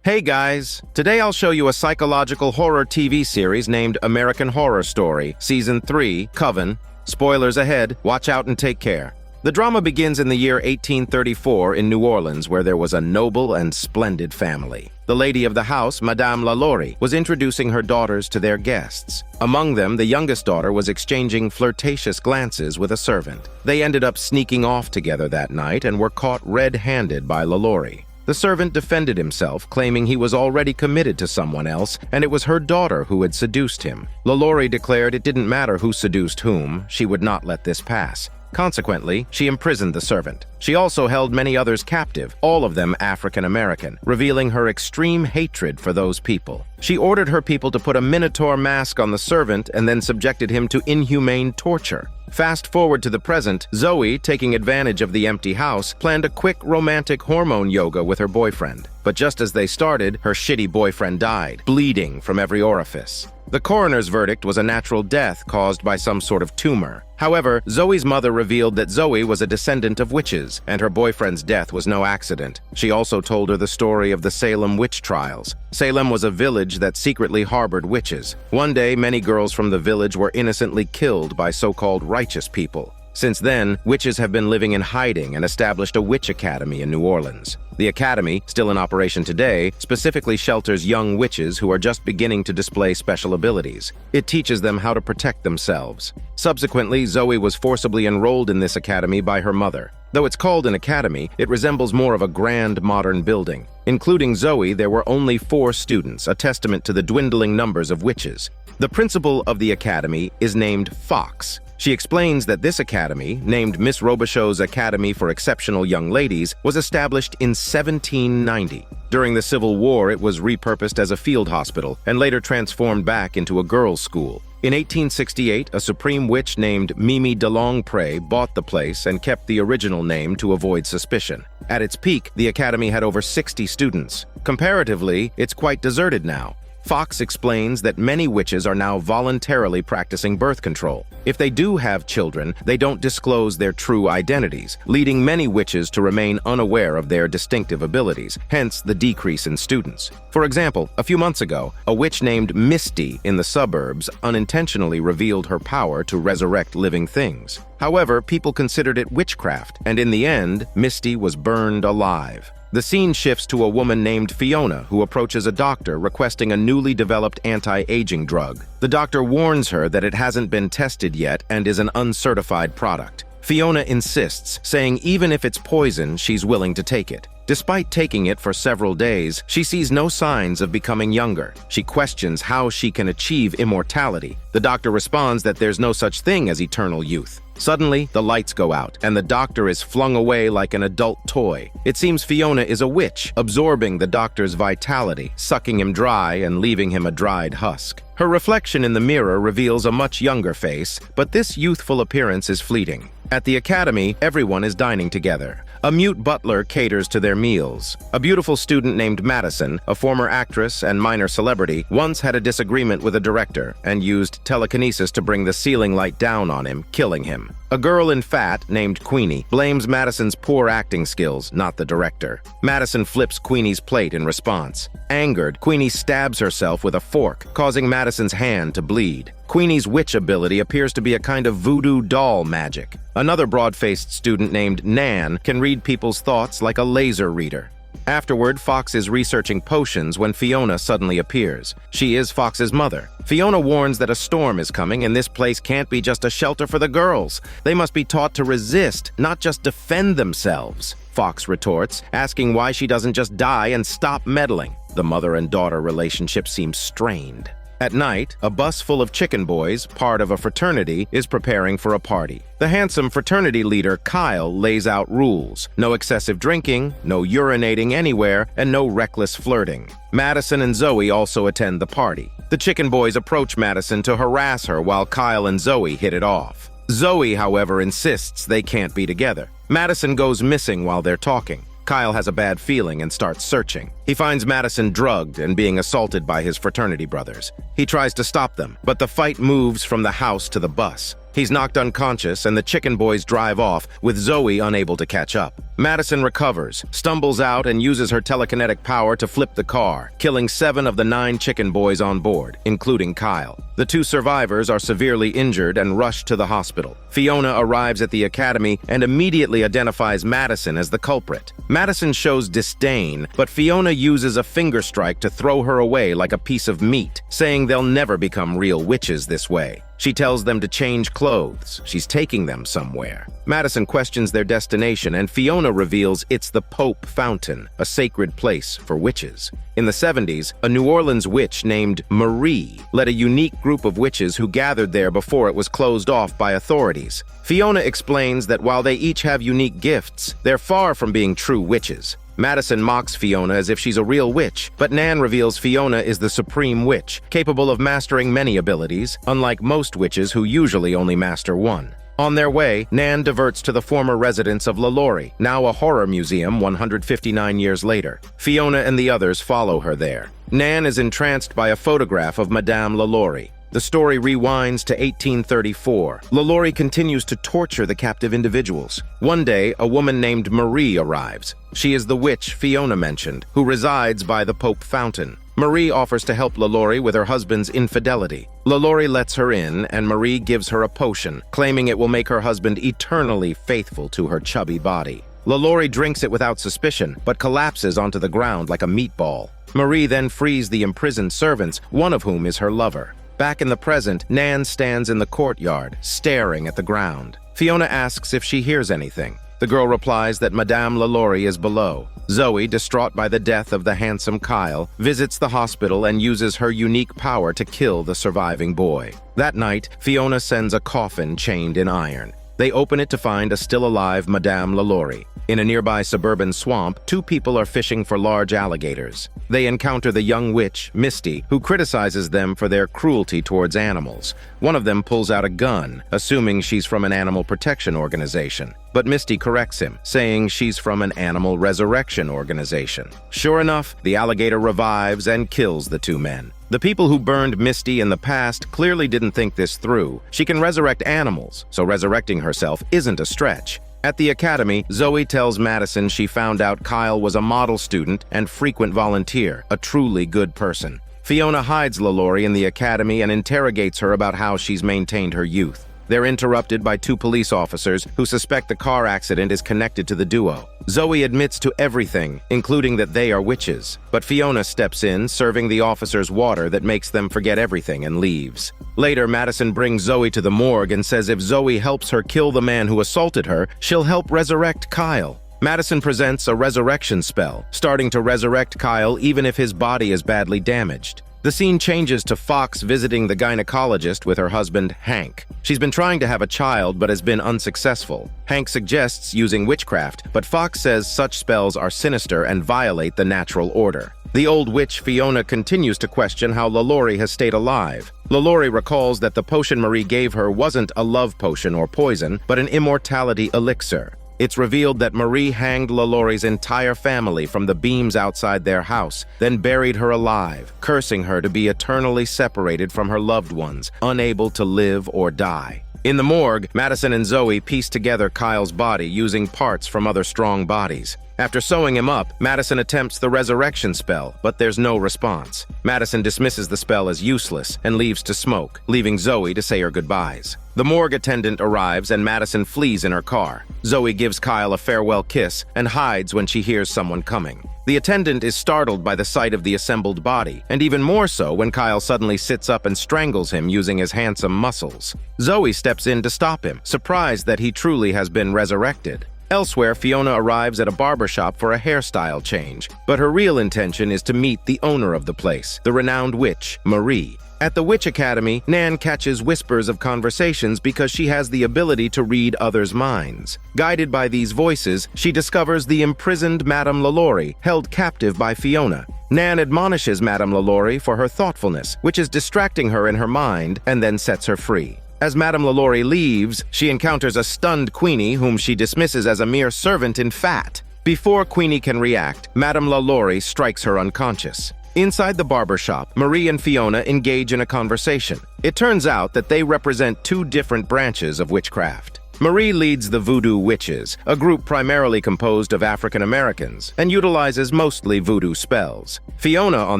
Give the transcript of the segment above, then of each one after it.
Hey guys, today I'll show you a psychological horror TV series named American Horror Story, Season 3, Coven. Spoilers ahead, watch out and take care. The drama begins in the year 1834 in New Orleans, where there was a noble and splendid family. The lady of the house, Madame Lalaurie, was introducing her daughters to their guests. Among them, the youngest daughter was exchanging flirtatious glances with a servant. They ended up sneaking off together that night and were caught red-handed by Lalaurie. The servant defended himself, claiming he was already committed to someone else, and it was her daughter who had seduced him. Lalaurie declared it didn't matter who seduced whom, she would not let this pass. Consequently, she imprisoned the servant. She also held many others captive, all of them African-American, revealing her extreme hatred for those people. She ordered her people to put a minotaur mask on the servant and then subjected him to inhumane torture. Fast forward to the present, Zoe, taking advantage of the empty house, planned a quick romantic hormone yoga with her boyfriend. But just as they started, her shitty boyfriend died, bleeding from every orifice. The coroner's verdict was a natural death caused by some sort of tumor. However, Zoe's mother revealed that Zoe was a descendant of witches, and her boyfriend's death was no accident. She also told her the story of the Salem witch trials. Salem was a village that secretly harbored witches. One day, many girls from the village were innocently killed by so-called righteous people. Since then, witches have been living in hiding and established a witch academy in New Orleans. The academy, still in operation today, specifically shelters young witches who are just beginning to display special abilities. It teaches them how to protect themselves. Subsequently, Zoe was forcibly enrolled in this academy by her mother. Though it's called an academy, it resembles more of a grand modern building. Including Zoe, there were only 4 students, a testament to the dwindling numbers of witches. The principal of the academy is named Fox. She explains that this academy, named Miss Robichaud's Academy for Exceptional Young Ladies, was established in 1790. During the Civil War, it was repurposed as a field hospital and later transformed back into a girls' school. In 1868, a supreme witch named Mimi de Longpre bought the place and kept the original name to avoid suspicion. At its peak, the academy had over 60 students. Comparatively, it's quite deserted now. Fox explains that many witches are now voluntarily practicing birth control. If they do have children, they don't disclose their true identities, leading many witches to remain unaware of their distinctive abilities, hence the decrease in students. For example, a few months ago, a witch named Misty in the suburbs unintentionally revealed her power to resurrect living things. However, people considered it witchcraft, and in the end, Misty was burned alive. The scene shifts to a woman named Fiona who approaches a doctor requesting a newly developed anti-aging drug. The doctor warns her that it hasn't been tested yet and is an uncertified product. Fiona insists, saying even if it's poison, she's willing to take it. Despite taking it for several days, she sees no signs of becoming younger. She questions how she can achieve immortality. The doctor responds that there's no such thing as eternal youth. Suddenly, the lights go out, and the doctor is flung away like an adult toy. It seems Fiona is a witch, absorbing the doctor's vitality, sucking him dry and leaving him a dried husk. Her reflection in the mirror reveals a much younger face, but this youthful appearance is fleeting. At the academy, everyone is dining together. A mute butler caters to their meals. A beautiful student named Madison, a former actress and minor celebrity, once had a disagreement with a director and used telekinesis to bring the ceiling light down on him, killing him. A girl in fat, named Queenie, blames Madison's poor acting skills, not the director. Madison flips Queenie's plate in response. Angered, Queenie stabs herself with a fork, causing Madison's hand to bleed. Queenie's witch ability appears to be a kind of voodoo doll magic. Another broad-faced student named Nan can read people's thoughts like a laser reader. Afterward, Fox is researching potions when Fiona suddenly appears. She is Fox's mother. Fiona warns that a storm is coming and this place can't be just a shelter for the girls. They must be taught to resist, not just defend themselves. Fox retorts, asking why she doesn't just die and stop meddling. The mother and daughter relationship seems strained. At night, a bus full of chicken boys, part of a fraternity, is preparing for a party. The handsome fraternity leader, Kyle, lays out rules. No excessive drinking, no urinating anywhere, and no reckless flirting. Madison and Zoe also attend the party. The chicken boys approach Madison to harass her while Kyle and Zoe hit it off. Zoe, however, insists they can't be together. Madison goes missing while they're talking. Kyle has a bad feeling and starts searching. He finds Madison drugged and being assaulted by his fraternity brothers. He tries to stop them, but the fight moves from the house to the bus. He's knocked unconscious and the chicken boys drive off, with Zoe unable to catch up. Madison recovers, stumbles out, and uses her telekinetic power to flip the car, killing 7 of the 9 chicken boys on board, including Kyle. The 2 survivors are severely injured and rushed to the hospital. Fiona arrives at the academy and immediately identifies Madison as the culprit. Madison shows disdain, but Fiona uses a finger strike to throw her away like a piece of meat, saying they'll never become real witches this way. She tells them to change clothes. She's taking them somewhere. Madison questions their destination, and Fiona reveals it's the Pope Fountain, a sacred place for witches. In the 70s, a New Orleans witch named Marie led a unique group of witches who gathered there before it was closed off by authorities. Fiona explains that while they each have unique gifts, they're far from being true witches. Madison mocks Fiona as if she's a real witch, but Nan reveals Fiona is the supreme witch, capable of mastering many abilities, unlike most witches who usually only master one. On their way, Nan diverts to the former residence of LaLaurie, now a horror museum 159 years later. Fiona and the others follow her there. Nan is entranced by a photograph of Madame LaLaurie. The story rewinds to 1834. LaLaurie continues to torture the captive individuals. One day, a woman named Marie arrives. She is the witch Fiona mentioned, who resides by the Pope Fountain. Marie offers to help LaLaurie with her husband's infidelity. LaLaurie lets her in, and Marie gives her a potion, claiming it will make her husband eternally faithful to her chubby body. LaLaurie drinks it without suspicion, but collapses onto the ground like a meatball. Marie then frees the imprisoned servants, one of whom is her lover. Back in the present, Nan stands in the courtyard, staring at the ground. Fiona asks if she hears anything. The girl replies that Madame LaLaurie is below. Zoe, distraught by the death of the handsome Kyle, visits the hospital and uses her unique power to kill the surviving boy. That night, Fiona sends a coffin chained in iron. They open it to find a still-alive Madame LaLaurie. In a nearby suburban swamp, 2 people are fishing for large alligators. They encounter the young witch, Misty, who criticizes them for their cruelty towards animals. One of them pulls out a gun, assuming she's from an animal protection organization. But Misty corrects him, saying she's from an animal resurrection organization. Sure enough, the alligator revives and kills the 2 men. The people who burned Misty in the past clearly didn't think this through. She can resurrect animals, so resurrecting herself isn't a stretch. At the academy, Zoe tells Madison she found out Kyle was a model student and frequent volunteer, a truly good person. Fiona hides LaLaurie in the academy and interrogates her about how she's maintained her youth. They're interrupted by 2 police officers who suspect the car accident is connected to the duo. Zoe admits to everything, including that they are witches. But Fiona steps in, serving the officers water that makes them forget everything, and leaves. Later, Madison brings Zoe to the morgue and says if Zoe helps her kill the man who assaulted her, she'll help resurrect Kyle. Madison presents a resurrection spell, starting to resurrect Kyle even if his body is badly damaged. The scene changes to Fox visiting the gynecologist with her husband, Hank. She's been trying to have a child but has been unsuccessful. Hank suggests using witchcraft, but Fox says such spells are sinister and violate the natural order. The old witch Fiona continues to question how LaLaurie has stayed alive. LaLaurie recalls that the potion Marie gave her wasn't a love potion or poison, but an immortality elixir. It's revealed that Marie hanged LaLaurie's entire family from the beams outside their house, then buried her alive, cursing her to be eternally separated from her loved ones, unable to live or die. In the morgue, Madison and Zoe piece together Kyle's body using parts from other strong bodies. After sewing him up, Madison attempts the resurrection spell, but there's no response. Madison dismisses the spell as useless and leaves to smoke, leaving Zoe to say her goodbyes. The morgue attendant arrives and Madison flees in her car. Zoe gives Kyle a farewell kiss and hides when she hears someone coming. The attendant is startled by the sight of the assembled body, and even more so when Kyle suddenly sits up and strangles him using his handsome muscles. Zoe steps in to stop him, surprised that he truly has been resurrected. Elsewhere, Fiona arrives at a barbershop for a hairstyle change, but her real intention is to meet the owner of the place, the renowned witch, Marie. At the Witch Academy, Nan catches whispers of conversations because she has the ability to read others' minds. Guided by these voices, she discovers the imprisoned Madame LaLaurie, held captive by Fiona. Nan admonishes Madame LaLaurie for her thoughtfulness, which is distracting her in her mind, and then sets her free. As Madame LaLaurie leaves, she encounters a stunned Queenie whom she dismisses as a mere servant in fat. Before Queenie can react, Madame LaLaurie strikes her unconscious. Inside the barbershop, Marie and Fiona engage in a conversation. It turns out that they represent two different branches of witchcraft. Marie leads the Voodoo Witches, a group primarily composed of African Americans, and utilizes mostly voodoo spells. Fiona, on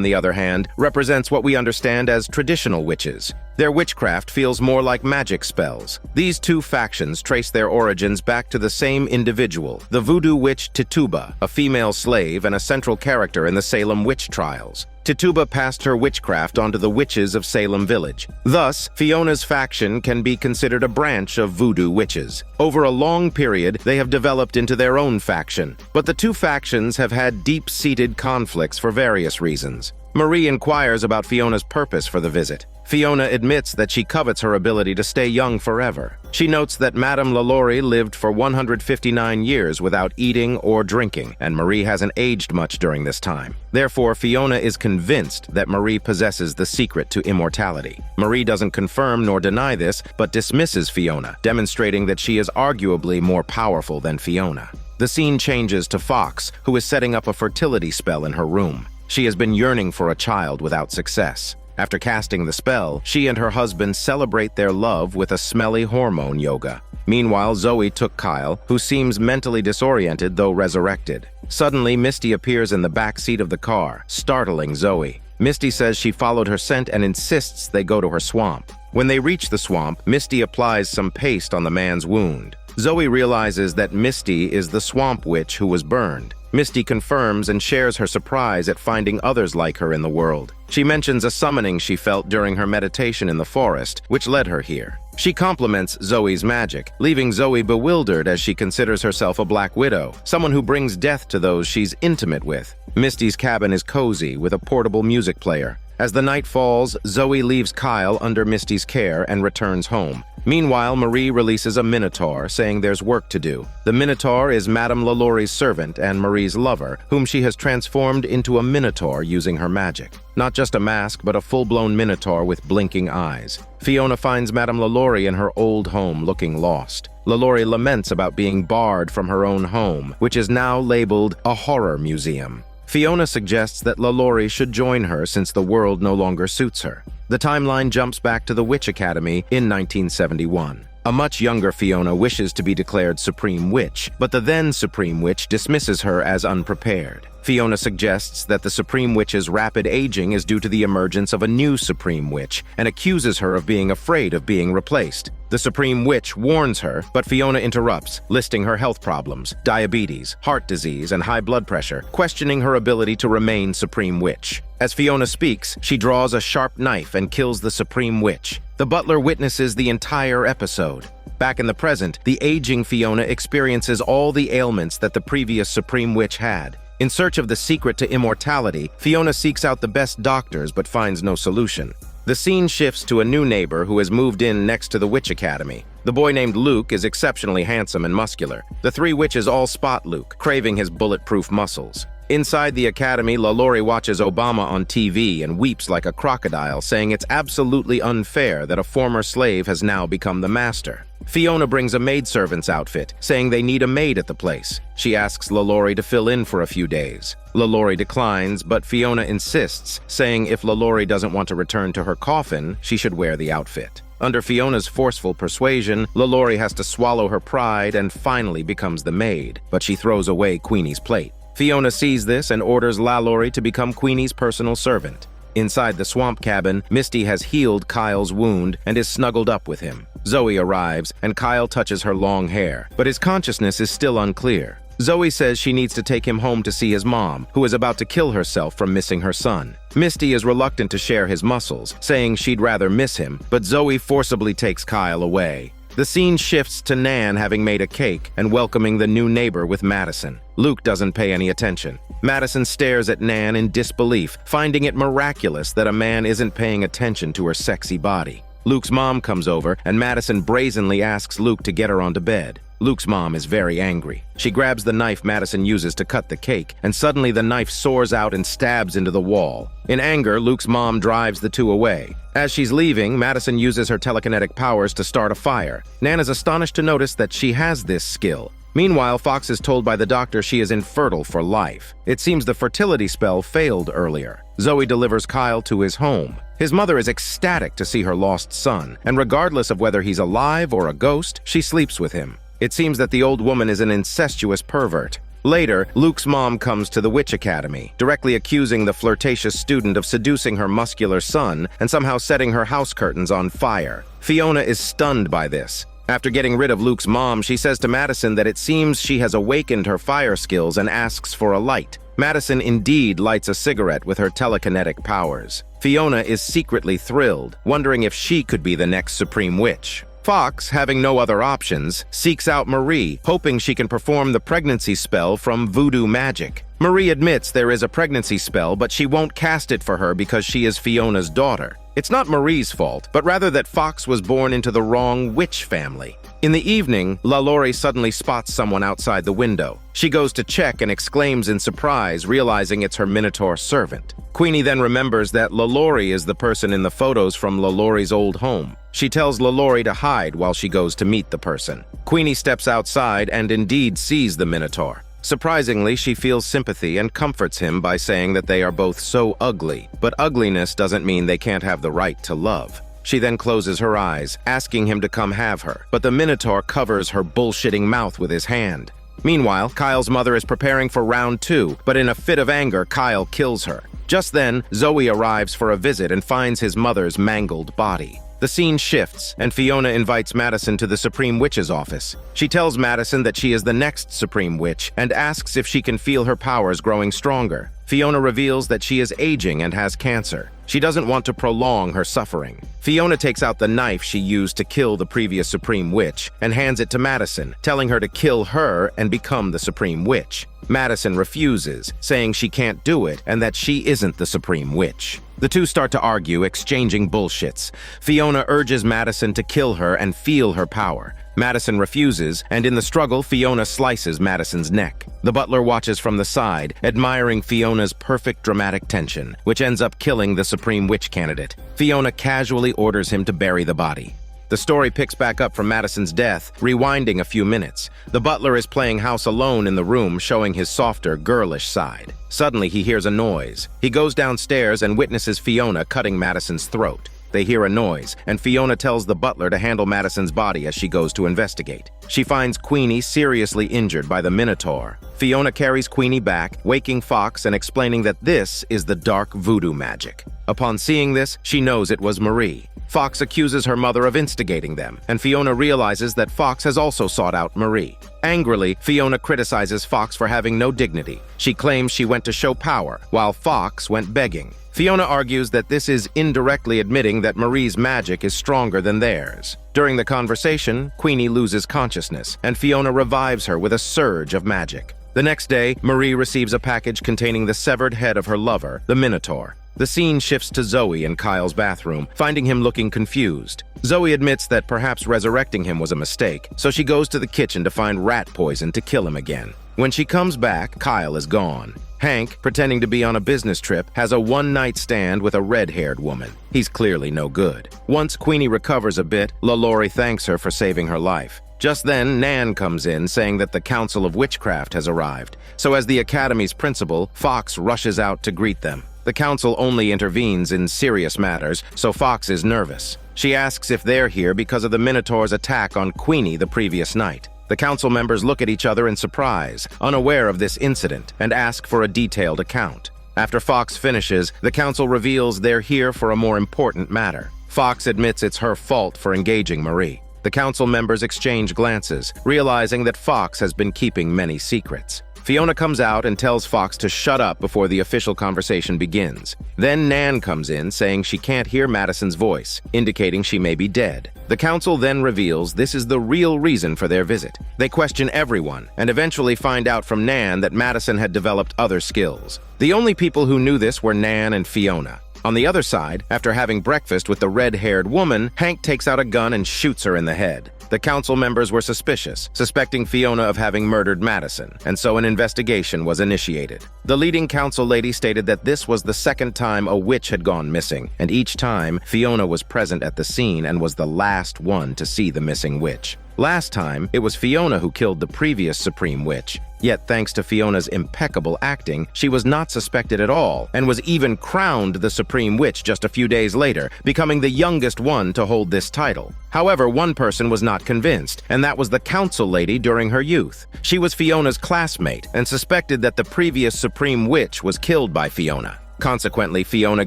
the other hand, represents what we understand as traditional witches. Their witchcraft feels more like magic spells. These two factions trace their origins back to the same individual, the voodoo witch Tituba, a female slave and a central character in the Salem witch trials. Tituba passed her witchcraft onto the witches of Salem Village. Thus, Fiona's faction can be considered a branch of voodoo witches. Over a long period, they have developed into their own faction, but the two factions have had deep-seated conflicts for various reasons. Marie inquires about Fiona's purpose for the visit. Fiona admits that she covets her ability to stay young forever. She notes that Madame LaLaurie lived for 159 years without eating or drinking, and Marie hasn't aged much during this time. Therefore, Fiona is convinced that Marie possesses the secret to immortality. Marie doesn't confirm nor deny this, but dismisses Fiona, demonstrating that she is arguably more powerful than Fiona. The scene changes to Fox, who is setting up a fertility spell in her room. She has been yearning for a child without success. After casting the spell, she and her husband celebrate their love with a smelly hormone yoga. Meanwhile, Zoe took Kyle, who seems mentally disoriented though resurrected. Suddenly, Misty appears in the back seat of the car, startling Zoe. Misty says she followed her scent and insists they go to her swamp. When they reach the swamp, Misty applies some paste on the man's wound. Zoe realizes that Misty is the swamp witch who was burned. Misty confirms and shares her surprise at finding others like her in the world. She mentions a summoning she felt during her meditation in the forest, which led her here. She compliments Zoe's magic, leaving Zoe bewildered as she considers herself a Black Widow, someone who brings death to those she's intimate with. Misty's cabin is cozy with a portable music player. As the night falls, Zoe leaves Kyle under Misty's care and returns home. Meanwhile, Marie releases a Minotaur, saying there's work to do. The Minotaur is Madame LaLaurie's servant and Marie's lover, whom she has transformed into a Minotaur using her magic. Not just a mask, but a full-blown Minotaur with blinking eyes. Fiona finds Madame LaLaurie in her old home looking lost. LaLaurie laments about being barred from her own home, which is now labeled a horror museum. Fiona suggests that LaLaurie should join her since the world no longer suits her. The timeline jumps back to the Witch Academy in 1971. A much younger Fiona wishes to be declared Supreme Witch, but the then Supreme Witch dismisses her as unprepared. Fiona suggests that the Supreme Witch's rapid aging is due to the emergence of a new Supreme Witch and accuses her of being afraid of being replaced. The Supreme Witch warns her, but Fiona interrupts, listing her health problems, diabetes, heart disease, and high blood pressure, questioning her ability to remain Supreme Witch. As Fiona speaks, she draws a sharp knife and kills the Supreme Witch. The butler witnesses the entire episode. Back in the present, the aging Fiona experiences all the ailments that the previous Supreme Witch had. In search of the secret to immortality, Fiona seeks out the best doctors but finds no solution. The scene shifts to a new neighbor who has moved in next to the Witch Academy. The boy named Luke is exceptionally handsome and muscular. The three witches all spot Luke, craving his bulletproof muscles. Inside the academy, LaLaurie watches Obama on TV and weeps like a crocodile, saying it's absolutely unfair that a former slave has now become the master. Fiona brings a maidservant's outfit, saying they need a maid at the place. She asks LaLaurie to fill in for a few days. LaLaurie declines, but Fiona insists, saying if LaLaurie doesn't want to return to her coffin, she should wear the outfit. Under Fiona's forceful persuasion, LaLaurie has to swallow her pride and finally becomes the maid, but she throws away Queenie's plate. Fiona sees this and orders LaLaurie to become Queenie's personal servant. Inside the swamp cabin, Misty has healed Kyle's wound and is snuggled up with him. Zoe arrives, and Kyle touches her long hair, but his consciousness is still unclear. Zoe says she needs to take him home to see his mom, who is about to kill herself from missing her son. Misty is reluctant to share his muscles, saying she'd rather miss him, but Zoe forcibly takes Kyle away. The scene shifts to Nan having made a cake and welcoming the new neighbor with Madison. Luke doesn't pay any attention. Madison stares at Nan in disbelief, finding it miraculous that a man isn't paying attention to her sexy body. Luke's mom comes over, and Madison brazenly asks Luke to get her onto bed. Luke's mom is very angry. She grabs the knife Madison uses to cut the cake, and suddenly the knife soars out and stabs into the wall. In anger, Luke's mom drives the two away. As she's leaving, Madison uses her telekinetic powers to start a fire. Nan is astonished to notice that she has this skill. Meanwhile, Fox is told by the doctor she is infertile for life. It seems the fertility spell failed earlier. Zoe delivers Kyle to his home. His mother is ecstatic to see her lost son, and regardless of whether he's alive or a ghost, she sleeps with him. It seems that the old woman is an incestuous pervert. Later, Luke's mom comes to the Witch Academy, directly accusing the flirtatious student of seducing her muscular son and somehow setting her house curtains on fire. Fiona is stunned by this. After getting rid of Luke's mom, she says to Madison that it seems she has awakened her fire skills and asks for a light. Madison indeed lights a cigarette with her telekinetic powers. Fiona is secretly thrilled, wondering if she could be the next Supreme Witch. Fox, having no other options, seeks out Marie, hoping she can perform the pregnancy spell from voodoo magic. Marie admits there is a pregnancy spell, but she won't cast it for her because she is Fiona's daughter. It's not Marie's fault, but rather that Fox was born into the wrong witch family. In the evening, LaLaurie suddenly spots someone outside the window. She goes to check and exclaims in surprise, realizing it's her Minotaur servant. Queenie then remembers that LaLaurie is the person in the photos from LaLaurie's old home. She tells LaLaurie to hide while she goes to meet the person. Queenie steps outside and indeed sees the Minotaur. Surprisingly, she feels sympathy and comforts him by saying that they are both so ugly, but ugliness doesn't mean they can't have the right to love. She then closes her eyes, asking him to come have her, but the Minotaur covers her bullshitting mouth with his hand. Meanwhile, Kyle's mother is preparing for round 2, but in a fit of anger, Kyle kills her. Just then, Zoe arrives for a visit and finds his mother's mangled body. The scene shifts, and Fiona invites Madison to the Supreme Witch's office. She tells Madison that she is the next Supreme Witch and asks if she can feel her powers growing stronger. Fiona reveals that she is aging and has cancer. She doesn't want to prolong her suffering. Fiona takes out the knife she used to kill the previous Supreme Witch and hands it to Madison, telling her to kill her and become the Supreme Witch. Madison refuses, saying she can't do it and that she isn't the Supreme Witch. The two start to argue, exchanging bullshits. Fiona urges Madison to kill her and feel her power. Madison refuses, and in the struggle, Fiona slices Madison's neck. The butler watches from the side, admiring Fiona's perfect dramatic tension, which ends up killing the Supreme Witch candidate. Fiona casually orders him to bury the body. The story picks back up from Madison's death, rewinding a few minutes. The butler is playing house alone in the room, showing his softer, girlish side. Suddenly, he hears a noise. He goes downstairs and witnesses Fiona cutting Madison's throat. They hear a noise, and Fiona tells the butler to handle Madison's body as she goes to investigate. She finds Queenie seriously injured by the Minotaur. Fiona carries Queenie back, waking Fox and explaining that this is the dark voodoo magic. Upon seeing this, she knows it was Marie. Fox accuses her mother of instigating them, and Fiona realizes that Fox has also sought out Marie. Angrily, Fiona criticizes Fox for having no dignity. She claims she went to show power, while Fox went begging. Fiona argues that this is indirectly admitting that Marie's magic is stronger than theirs. During the conversation, Queenie loses consciousness, and Fiona revives her with a surge of magic. The next day, Marie receives a package containing the severed head of her lover, the Minotaur. The scene shifts to Zoe in Kyle's bathroom, finding him looking confused. Zoe admits that perhaps resurrecting him was a mistake, so she goes to the kitchen to find rat poison to kill him again. When she comes back, Kyle is gone. Hank, pretending to be on a business trip, has a one-night stand with a red-haired woman. He's clearly no good. Once Queenie recovers a bit, LaLaurie thanks her for saving her life. Just then, Nan comes in, saying that the Council of Witchcraft has arrived. So as the Academy's principal, Fox rushes out to greet them. The Council only intervenes in serious matters, so Fox is nervous. She asks if they're here because of the Minotaur's attack on Queenie the previous night. The council members look at each other in surprise, unaware of this incident, and ask for a detailed account. After Fox finishes, the council reveals they're here for a more important matter. Fox admits it's her fault for engaging Marie. The council members exchange glances, realizing that Fox has been keeping many secrets. Fiona comes out and tells Fox to shut up before the official conversation begins. Then Nan comes in, saying she can't hear Madison's voice, indicating she may be dead. The council then reveals this is the real reason for their visit. They question everyone, and eventually find out from Nan that Madison had developed other skills. The only people who knew this were Nan and Fiona. On the other side, after having breakfast with the red-haired woman, Hank takes out a gun and shoots her in the head. The council members were suspicious, suspecting Fiona of having murdered Madison, and so an investigation was initiated. The leading council lady stated that this was the second time a witch had gone missing, and each time Fiona was present at the scene and was the last one to see the missing witch. Last time, it was Fiona who killed the previous Supreme Witch. Yet, thanks to Fiona's impeccable acting, she was not suspected at all and was even crowned the Supreme Witch just a few days later, becoming the youngest one to hold this title. However, one person was not convinced, and that was the council lady during her youth. She was Fiona's classmate and suspected that the previous Supreme Witch was killed by Fiona. Consequently, Fiona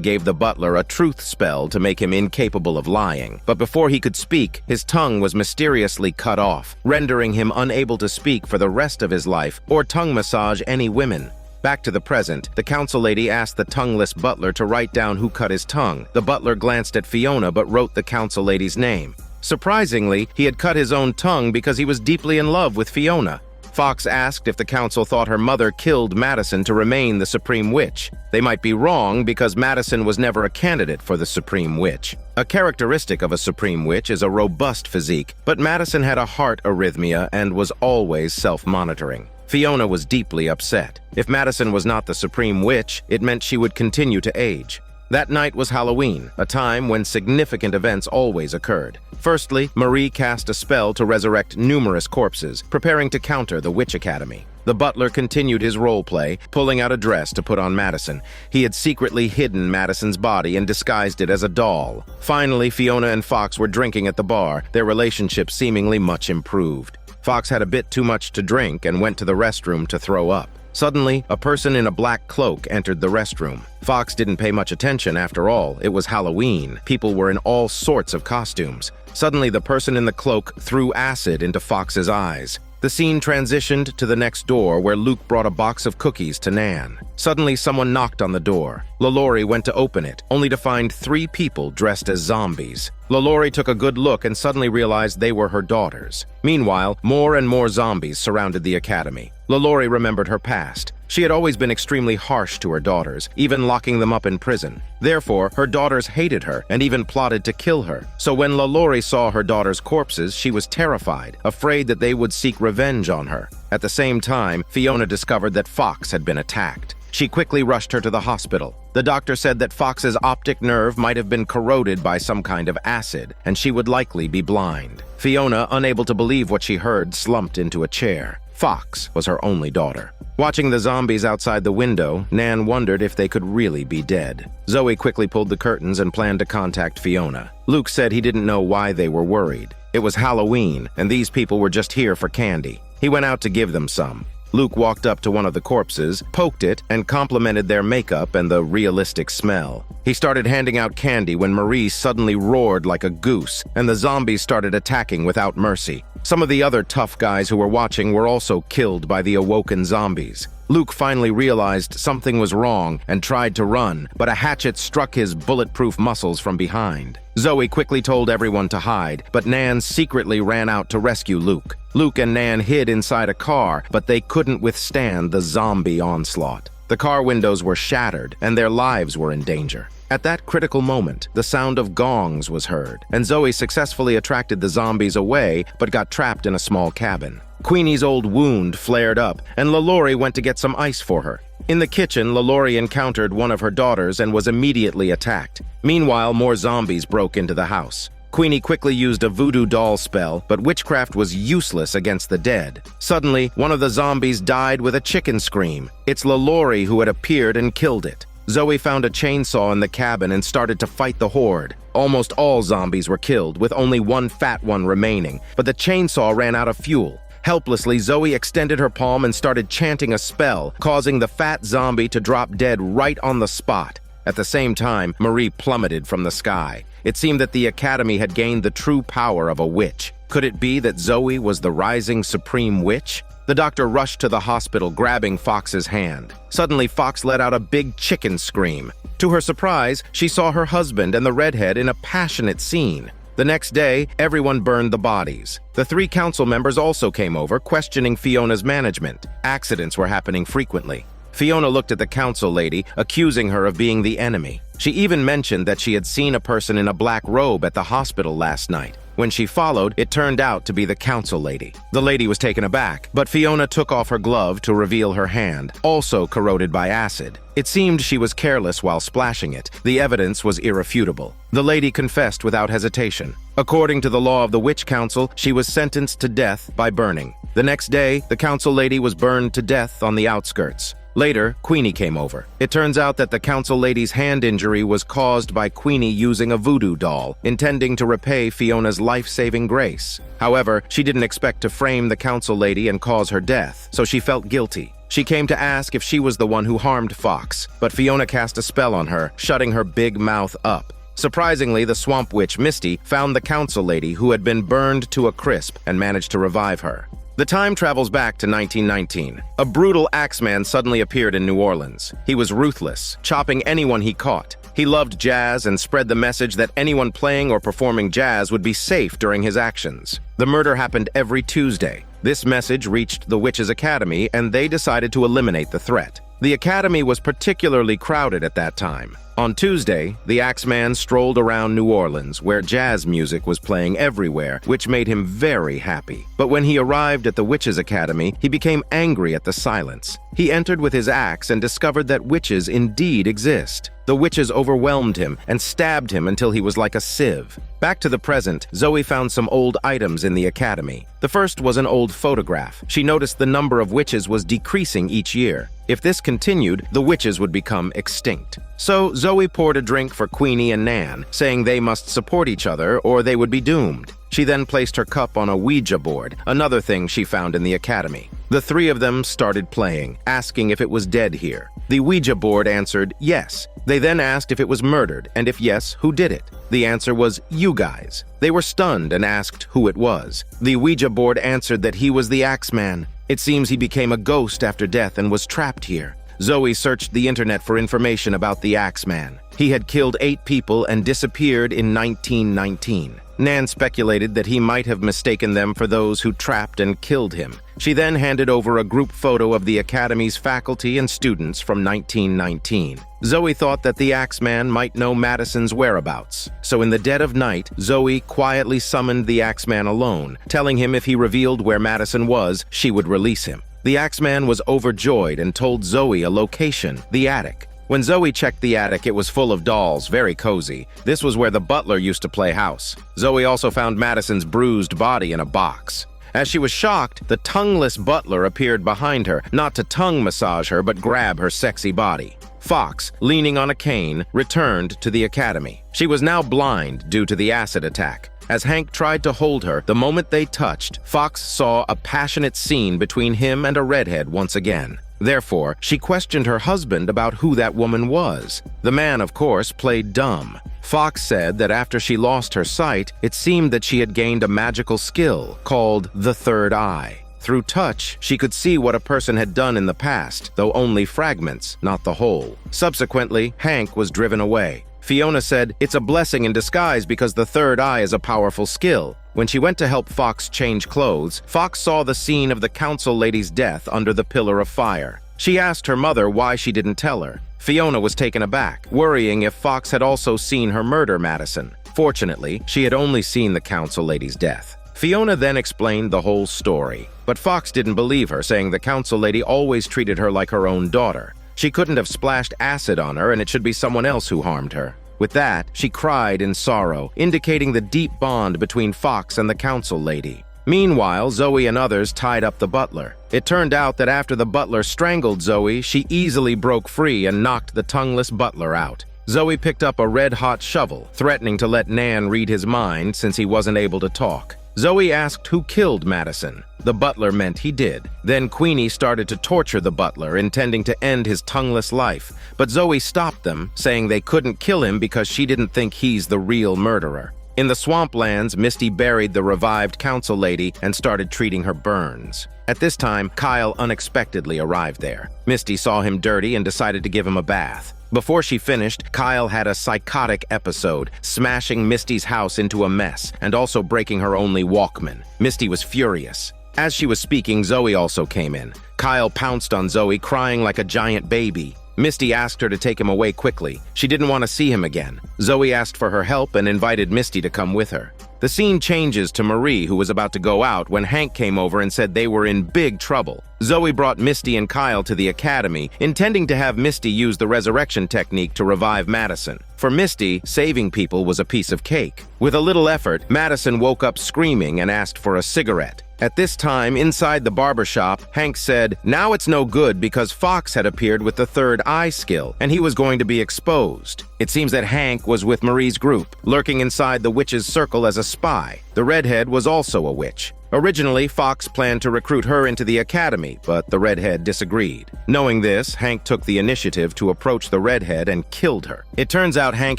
gave the butler a truth spell to make him incapable of lying. But before he could speak, his tongue was mysteriously cut off, rendering him unable to speak for the rest of his life or tongue massage any women. Back to the present, the council lady asked the tongueless butler to write down who cut his tongue. The butler glanced at Fiona but wrote the council lady's name. Surprisingly, he had cut his own tongue because he was deeply in love with Fiona. Fox asked if the council thought her mother killed Madison to remain the Supreme Witch. They might be wrong because Madison was never a candidate for the Supreme Witch. A characteristic of a Supreme Witch is a robust physique, but Madison had a heart arrhythmia and was always self-monitoring. Fiona was deeply upset. If Madison was not the Supreme Witch, it meant she would continue to age. That night was Halloween, a time when significant events always occurred. Firstly, Marie cast a spell to resurrect numerous corpses, preparing to counter the Witch Academy. The butler continued his role play, pulling out a dress to put on Madison. He had secretly hidden Madison's body and disguised it as a doll. Finally, Fiona and Fox were drinking at the bar, their relationship seemingly much improved. Fox had a bit too much to drink and went to the restroom to throw up. Suddenly, a person in a black cloak entered the restroom. Fox didn't pay much attention after all. It was Halloween. People were in all sorts of costumes. Suddenly, the person in the cloak threw acid into Fox's eyes. The scene transitioned to the next door where Luke brought a box of cookies to Nan. Suddenly, someone knocked on the door. LaLaurie went to open it, only to find 3 people dressed as zombies. LaLaurie took a good look and suddenly realized they were her daughters. Meanwhile, more and more zombies surrounded the academy. LaLaurie remembered her past. She had always been extremely harsh to her daughters, even locking them up in prison. Therefore, her daughters hated her and even plotted to kill her. So when LaLaurie saw her daughters' corpses, she was terrified, afraid that they would seek revenge on her. At the same time, Fiona discovered that Fox had been attacked. She quickly rushed her to the hospital. The doctor said that Fox's optic nerve might have been corroded by some kind of acid, and she would likely be blind. Fiona, unable to believe what she heard, slumped into a chair. Fox was her only daughter. Watching the zombies outside the window, Nan wondered if they could really be dead. Zoe quickly pulled the curtains and planned to contact Fiona. Luke said he didn't know why they were worried. It was Halloween, and these people were just here for candy. He went out to give them some. Luke walked up to one of the corpses, poked it, and complimented their makeup and the realistic smell. He started handing out candy when Marie suddenly roared like a goose, and the zombies started attacking without mercy. Some of the other tough guys who were watching were also killed by the awoken zombies. Luke finally realized something was wrong and tried to run, but a hatchet struck his bulletproof muscles from behind. Zoe quickly told everyone to hide, but Nan secretly ran out to rescue Luke. Luke and Nan hid inside a car, but they couldn't withstand the zombie onslaught. The car windows were shattered, and their lives were in danger. At that critical moment, the sound of gongs was heard, and Zoe successfully attracted the zombies away, but got trapped in a small cabin. Queenie's old wound flared up, and LaLaurie went to get some ice for her. In the kitchen, LaLaurie encountered one of her daughters and was immediately attacked. Meanwhile, more zombies broke into the house. Queenie quickly used a voodoo doll spell, but witchcraft was useless against the dead. Suddenly, one of the zombies died with a chicken scream. It's LaLaurie who had appeared and killed it. Zoe found a chainsaw in the cabin and started to fight the horde. Almost all zombies were killed, with only one fat one remaining, but the chainsaw ran out of fuel. Helplessly, Zoe extended her palm and started chanting a spell, causing the fat zombie to drop dead right on the spot. At the same time, Marie plummeted from the sky. It seemed that the Academy had gained the true power of a witch. Could it be that Zoe was the rising Supreme Witch? The doctor rushed to the hospital, grabbing Fox's hand. Suddenly, Fox let out a big chicken scream. To her surprise, she saw her husband and the redhead in a passionate scene. The next day, everyone burned the bodies. The 3 council members also came over, questioning Fiona's management. Accidents were happening frequently. Fiona looked at the council lady, accusing her of being the enemy. She even mentioned that she had seen a person in a black robe at the hospital last night. When she followed, it turned out to be the council lady. The lady was taken aback, but Fiona took off her glove to reveal her hand, also corroded by acid. It seemed she was careless while splashing it. The evidence was irrefutable. The lady confessed without hesitation. According to the law of the Witch Council, she was sentenced to death by burning. The next day, the council lady was burned to death on the outskirts. Later, Queenie came over. It turns out that the council lady's hand injury was caused by Queenie using a voodoo doll, intending to repay Fiona's life-saving grace. However, she didn't expect to frame the council lady and cause her death, so she felt guilty. She came to ask if she was the one who harmed Fox, but Fiona cast a spell on her, shutting her big mouth up. Surprisingly, the swamp witch Misty found the council lady who had been burned to a crisp and managed to revive her. The time travels back to 1919. A brutal axeman suddenly appeared in New Orleans. He was ruthless, chopping anyone he caught. He loved jazz and spread the message that anyone playing or performing jazz would be safe during his actions. The murder happened every Tuesday. This message reached the Witches' Academy, and they decided to eliminate the threat. The academy was particularly crowded at that time. On Tuesday, the Axeman strolled around New Orleans, where jazz music was playing everywhere, which made him very happy. But when he arrived at the Witches' Academy, he became angry at the silence. He entered with his axe and discovered that witches indeed exist. The witches overwhelmed him and stabbed him until he was like a sieve. Back to the present, Zoe found some old items in the academy. The first was an old photograph. She noticed the number of witches was decreasing each year. If this continued, the witches would become extinct. So Zoe poured a drink for Queenie and Nan, saying they must support each other or they would be doomed. She then placed her cup on a Ouija board, another thing she found in the academy. The three of them started playing, asking if it was dead here. The Ouija board answered yes. They then asked if it was murdered, and if yes, who did it? The answer was, you guys. They were stunned and asked who it was. The Ouija board answered that he was the Axeman. It seems he became a ghost after death and was trapped here. Zoe searched the internet for information about the Axeman. He had killed 8 people and disappeared in 1919. Nan speculated that he might have mistaken them for those who trapped and killed him. She then handed over a group photo of the Academy's faculty and students from 1919. Zoe thought that the Axeman might know Madison's whereabouts. So in the dead of night, Zoe quietly summoned the Axeman alone, telling him if he revealed where Madison was, she would release him. The Axeman was overjoyed and told Zoe a location, the attic. When Zoe checked the attic, it was full of dolls, very cozy. This was where the butler used to play house. Zoe also found Madison's bruised body in a box. As she was shocked, the tongueless butler appeared behind her, not to tongue massage her, but grab her sexy body. Fox, leaning on a cane, returned to the academy. She was now blind due to the acid attack. As Hank tried to hold her, the moment they touched, Fox saw a passionate scene between him and a redhead once again. Therefore, she questioned her husband about who that woman was. The man, of course, played dumb. Fox said that after she lost her sight, it seemed that she had gained a magical skill called the third eye. Through touch, she could see what a person had done in the past, though only fragments, not the whole. Subsequently, Hank was driven away. Fiona said, "It's a blessing in disguise because the third eye is a powerful skill." When she went to help Fox change clothes, Fox saw the scene of the council lady's death under the pillar of fire. She asked her mother why she didn't tell her. Fiona was taken aback, worrying if Fox had also seen her murder Madison. Fortunately, she had only seen the council lady's death. Fiona then explained the whole story, but Fox didn't believe her, saying the council lady always treated her like her own daughter. She couldn't have splashed acid on her, and it should be someone else who harmed her. With that, she cried in sorrow, indicating the deep bond between Fox and the council lady. Meanwhile, Zoe and others tied up the butler. It turned out that after the butler strangled Zoe, she easily broke free and knocked the tongueless butler out. Zoe picked up a red-hot shovel, threatening to let Nan read his mind since he wasn't able to talk. Zoe asked who killed Madison. The butler meant he did. Then Queenie started to torture the butler, intending to end his tongueless life. But Zoe stopped them, saying they couldn't kill him because she didn't think he's the real murderer. In the swamplands, Misty buried the revived council lady and started treating her burns. At this time, Kyle unexpectedly arrived there. Misty saw him dirty and decided to give him a bath. Before she finished, Kyle had a psychotic episode, smashing Misty's house into a mess and also breaking her only Walkman. Misty was furious. As she was speaking, Zoe also came in. Kyle pounced on Zoe, crying like a giant baby. Misty asked her to take him away quickly. She didn't want to see him again. Zoe asked for her help and invited Misty to come with her. The scene changes to Marie, who was about to go out, when Hank came over and said they were in big trouble. Zoe brought Misty and Kyle to the academy, intending to have Misty use the resurrection technique to revive Madison. For Misty, saving people was a piece of cake. With a little effort, Madison woke up screaming and asked for a cigarette. At this time, inside the barbershop, Hank said, now it's no good because Fox had appeared with the third eye skill, and he was going to be exposed. It seems that Hank was with Marie's group, lurking inside the witch's circle as a spy. The redhead was also a witch. Originally, Fox planned to recruit her into the academy, but the redhead disagreed. Knowing this, Hank took the initiative to approach the redhead and killed her. It turns out Hank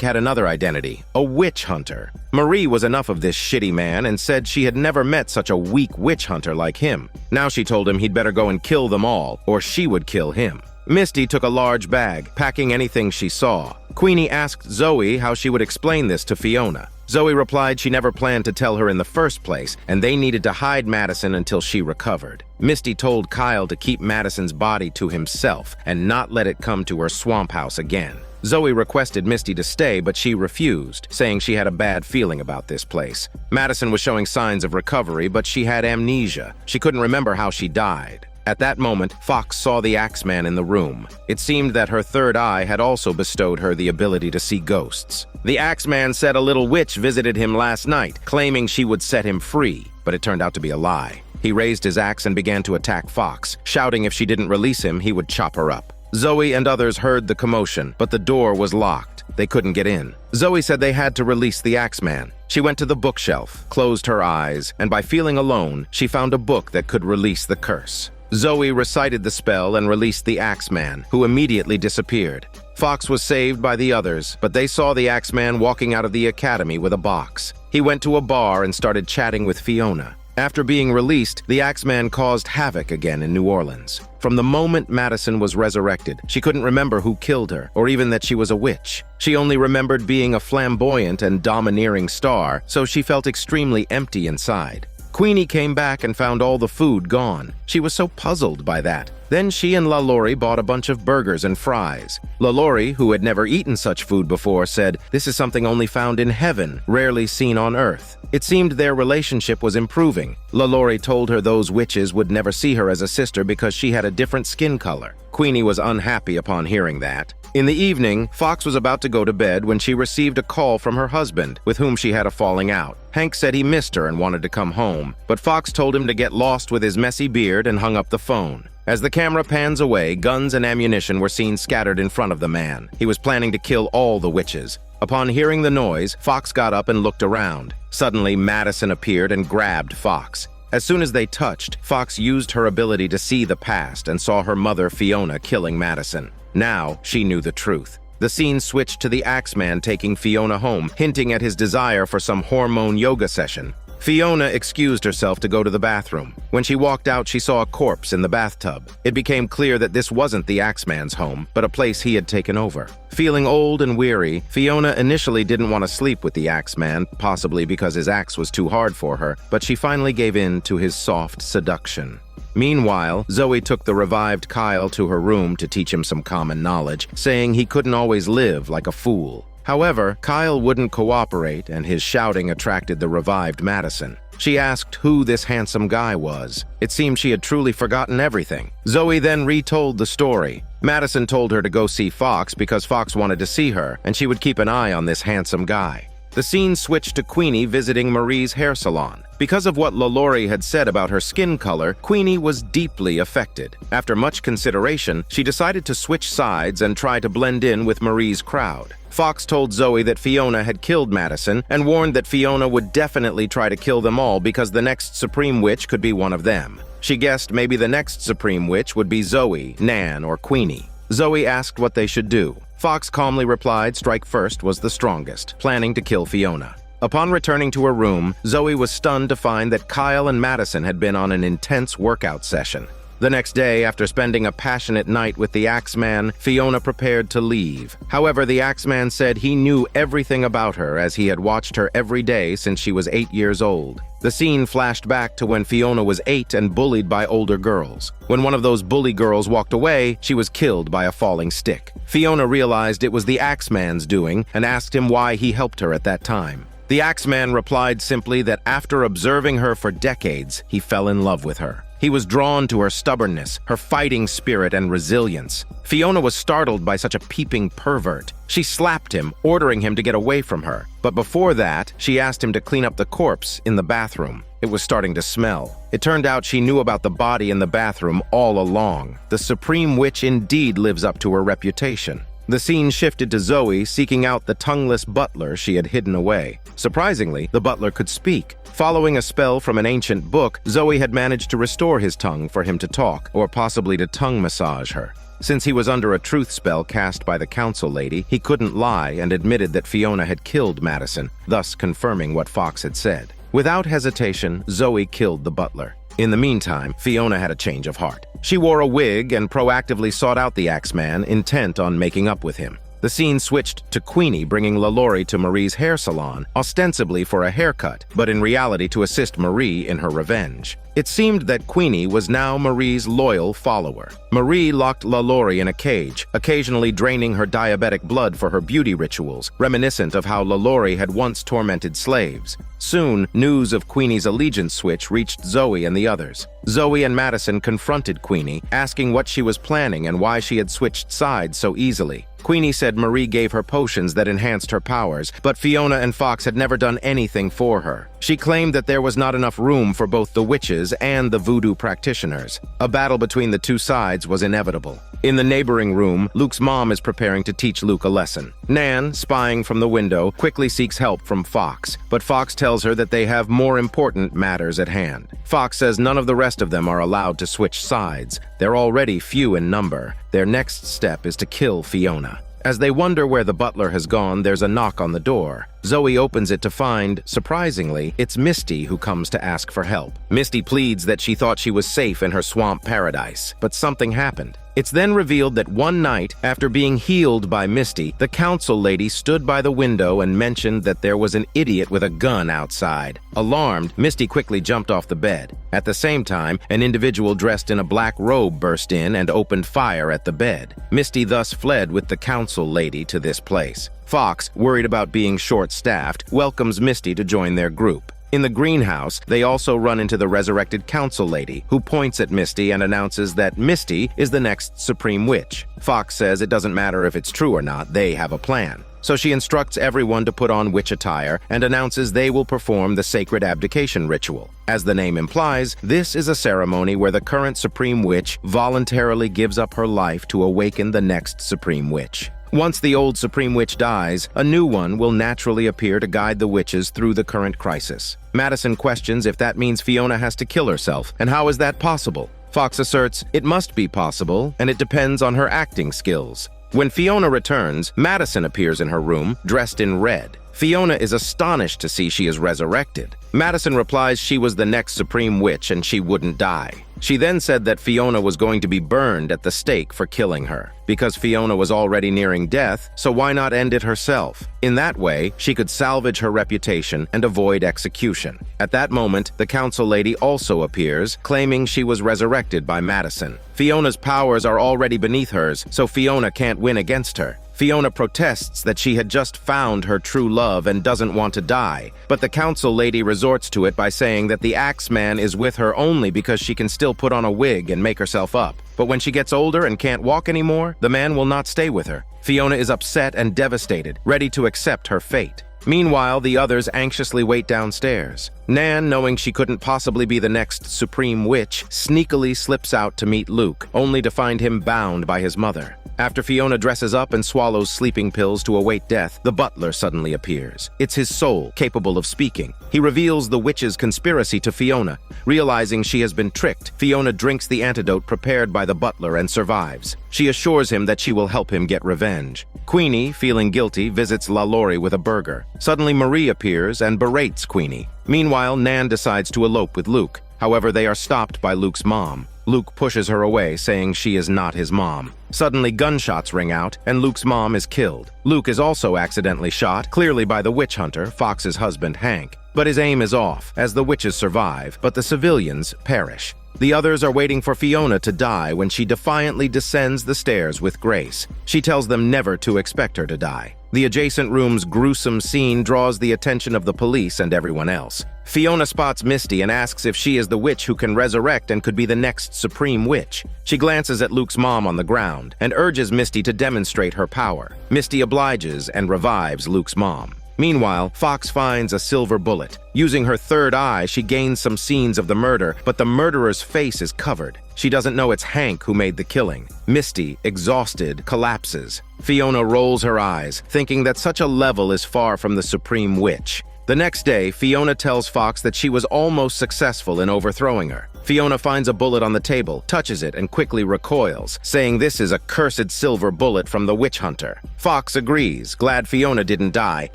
had another identity, a witch hunter. Marie was enough of this shitty man and said she had never met such a weak witch hunter like him. Now she told him he'd better go and kill them all, or she would kill him. Misty took a large bag, packing anything she saw. Queenie asked Zoe how she would explain this to Fiona. Zoe replied she never planned to tell her in the first place, and they needed to hide Madison until she recovered. Misty told Kyle to keep Madison's body to himself and not let it come to her swamp house again. Zoe requested Misty to stay, but she refused, saying she had a bad feeling about this place. Madison was showing signs of recovery, but she had amnesia. She couldn't remember how she died. At that moment, Fox saw the Axeman in the room. It seemed that her third eye had also bestowed her the ability to see ghosts. The Axeman said a little witch visited him last night, claiming she would set him free, but it turned out to be a lie. He raised his axe and began to attack Fox, shouting if she didn't release him, he would chop her up. Zoe and others heard the commotion, but the door was locked. They couldn't get in. Zoe said they had to release the Axeman. She went to the bookshelf, closed her eyes, and by feeling alone, she found a book that could release the curse. Zoe recited the spell and released the Axeman, who immediately disappeared. Fox was saved by the others, but they saw the Axeman walking out of the academy with a box. He went to a bar and started chatting with Fiona. After being released, the Axeman caused havoc again in New Orleans. From the moment Madison was resurrected, she couldn't remember who killed her, or even that she was a witch. She only remembered being a flamboyant and domineering star, so she felt extremely empty inside. Queenie came back and found all the food gone. She was so puzzled by that. Then she and LaLaurie bought a bunch of burgers and fries. LaLaurie, who had never eaten such food before, said, "This is something only found in heaven, rarely seen on earth." It seemed their relationship was improving. LaLaurie told her those witches would never see her as a sister because she had a different skin color. Queenie was unhappy upon hearing that. In the evening, Fox was about to go to bed when she received a call from her husband, with whom she had a falling out. Hank said he missed her and wanted to come home, but Fox told him to get lost with his messy beard and hung up the phone. As the camera pans away, guns and ammunition were seen scattered in front of the man. He was planning to kill all the witches. Upon hearing the noise, Fox got up and looked around. Suddenly, Madison appeared and grabbed Fox. As soon as they touched, Fox used her ability to see the past and saw her mother, Fiona, killing Madison. Now, she knew the truth. The scene switched to the Axeman taking Fiona home, hinting at his desire for some hormone yoga session. Fiona excused herself to go to the bathroom. When she walked out, she saw a corpse in the bathtub. It became clear that this wasn't the Axeman's home, but a place he had taken over. Feeling old and weary, Fiona initially didn't want to sleep with the Axeman, possibly because his axe was too hard for her, but she finally gave in to his soft seduction. Meanwhile, Zoe took the revived Kyle to her room to teach him some common knowledge, saying he couldn't always live like a fool. However, Kyle wouldn't cooperate, and his shouting attracted the revived Madison. She asked who this handsome guy was. It seemed she had truly forgotten everything. Zoe then retold the story. Madison told her to go see Fox because Fox wanted to see her, and she would keep an eye on this handsome guy. The scene switched to Queenie visiting Marie's hair salon. Because of what LaLaurie had said about her skin color, Queenie was deeply affected. After much consideration, she decided to switch sides and try to blend in with Marie's crowd. Fox told Zoe that Fiona had killed Madison and warned that Fiona would definitely try to kill them all because the next Supreme Witch could be one of them. She guessed maybe the next Supreme Witch would be Zoe, Nan, or Queenie. Zoe asked what they should do. Fox calmly replied strike first was the strongest, planning to kill Fiona. Upon returning to her room, Zoe was stunned to find that Kyle and Madison had been on an intense workout session. The next day, after spending a passionate night with the Axeman, Fiona prepared to leave. However, the Axeman said he knew everything about her as he had watched her every day since she was 8 years old. The scene flashed back to when Fiona was 8 and bullied by older girls. When one of those bully girls walked away, she was killed by a falling stick. Fiona realized it was the Axeman's doing and asked him why he helped her at that time. The Axeman replied simply that after observing her for decades, he fell in love with her. He was drawn to her stubbornness, her fighting spirit, and resilience. Fiona was startled by such a peeping pervert. She slapped him, ordering him to get away from her. But before that, she asked him to clean up the corpse in the bathroom. It was starting to smell. It turned out she knew about the body in the bathroom all along. The Supreme Witch indeed lives up to her reputation. The scene shifted to Zoe seeking out the tongueless butler she had hidden away. Surprisingly, the butler could speak. Following a spell from an ancient book, Zoe had managed to restore his tongue for him to talk, or possibly to tongue massage her. Since he was under a truth spell cast by the council lady, he couldn't lie and admitted that Fiona had killed Madison, thus confirming what Fox had said. Without hesitation, Zoe killed the butler. In the meantime, Fiona had a change of heart. She wore a wig and proactively sought out the Axeman, intent on making up with him. The scene switched to Queenie bringing LaLaurie to Marie's hair salon, ostensibly for a haircut, but in reality to assist Marie in her revenge. It seemed that Queenie was now Marie's loyal follower. Marie locked LaLaurie in a cage, occasionally draining her diabetic blood for her beauty rituals, reminiscent of how LaLaurie had once tormented slaves. Soon, news of Queenie's allegiance switch reached Zoe and the others. Zoe and Madison confronted Queenie, asking what she was planning and why she had switched sides so easily. Queenie said Marie gave her potions that enhanced her powers, but Fiona and Fox had never done anything for her. She claimed that there was not enough room for both the witches and the voodoo practitioners. A battle between the two sides was inevitable. In the neighboring room, Luke's mom is preparing to teach Luke a lesson. Nan, spying from the window, quickly seeks help from Fox, but Fox tells her that they have more important matters at hand. Fox says none of the rest of them are allowed to switch sides. They're already few in number. Their next step is to kill Fiona. As they wonder where the butler has gone, there's a knock on the door. Zoe opens it to find, surprisingly, it's Misty who comes to ask for help. Misty pleads that she thought she was safe in her swamp paradise, but something happened. It's then revealed that one night, after being healed by Misty, the council lady stood by the window and mentioned that there was an idiot with a gun outside. Alarmed, Misty quickly jumped off the bed. At the same time, an individual dressed in a black robe burst in and opened fire at the bed. Misty thus fled with the council lady to this place. Fox, worried about being short-staffed, welcomes Misty to join their group. In the greenhouse, they also run into the resurrected council lady, who points at Misty and announces that Misty is the next Supreme Witch. Fox says it doesn't matter if it's true or not, they have a plan. So she instructs everyone to put on witch attire and announces they will perform the sacred abdication ritual. As the name implies, this is a ceremony where the current Supreme Witch voluntarily gives up her life to awaken the next Supreme Witch. Once the old Supreme Witch dies, a new one will naturally appear to guide the witches through the current crisis. Madison questions if that means Fiona has to kill herself, and how is that possible? Fox asserts it must be possible, and it depends on her acting skills. When Fiona returns, Madison appears in her room, dressed in red. Fiona is astonished to see she is resurrected. Madison replies she was the next Supreme Witch and she wouldn't die. She then said that Fiona was going to be burned at the stake for killing her. Because Fiona was already nearing death, so why not end it herself? In that way, she could salvage her reputation and avoid execution. At that moment, the council lady also appears, claiming she was resurrected by Madison. Fiona's powers are already beneath hers, so Fiona can't win against her. Fiona protests that she had just found her true love and doesn't want to die, but the council lady resorts to it by saying that the Axeman is with her only because she can still put on a wig and make herself up. But when she gets older and can't walk anymore, the man will not stay with her. Fiona is upset and devastated, ready to accept her fate. Meanwhile, the others anxiously wait downstairs. Nan, knowing she couldn't possibly be the next Supreme Witch, sneakily slips out to meet Luke, only to find him bound by his mother. After Fiona dresses up and swallows sleeping pills to await death, the butler suddenly appears. It's his soul, capable of speaking. He reveals the witch's conspiracy to Fiona. Realizing she has been tricked, Fiona drinks the antidote prepared by the butler and survives. She assures him that she will help him get revenge. Queenie, feeling guilty, visits LaLaurie with a burger. Suddenly Marie appears and berates Queenie. Meanwhile, Nan decides to elope with Luke. However, they are stopped by Luke's mom. Luke pushes her away, saying she is not his mom. Suddenly, gunshots ring out, and Luke's mom is killed. Luke is also accidentally shot, clearly by the witch hunter, Fox's husband Hank. But his aim is off, as the witches survive, but the civilians perish. The others are waiting for Fiona to die when she defiantly descends the stairs with Grace. She tells them never to expect her to die. The adjacent room's gruesome scene draws the attention of the police and everyone else. Fiona spots Misty and asks if she is the witch who can resurrect and could be the next supreme witch. She glances at Luke's mom on the ground and urges Misty to demonstrate her power. Misty obliges and revives Luke's mom. Meanwhile, Fox finds a silver bullet. Using her third eye, she gains some scenes of the murder, but the murderer's face is covered. She doesn't know it's Hank who made the killing. Misty, exhausted, collapses. Fiona rolls her eyes, thinking that such a level is far from the supreme witch. The next day, Fiona tells Fox that she was almost successful in overthrowing her. Fiona finds a bullet on the table, touches it, and quickly recoils, saying this is a cursed silver bullet from the witch hunter. Fox agrees, glad Fiona didn't die.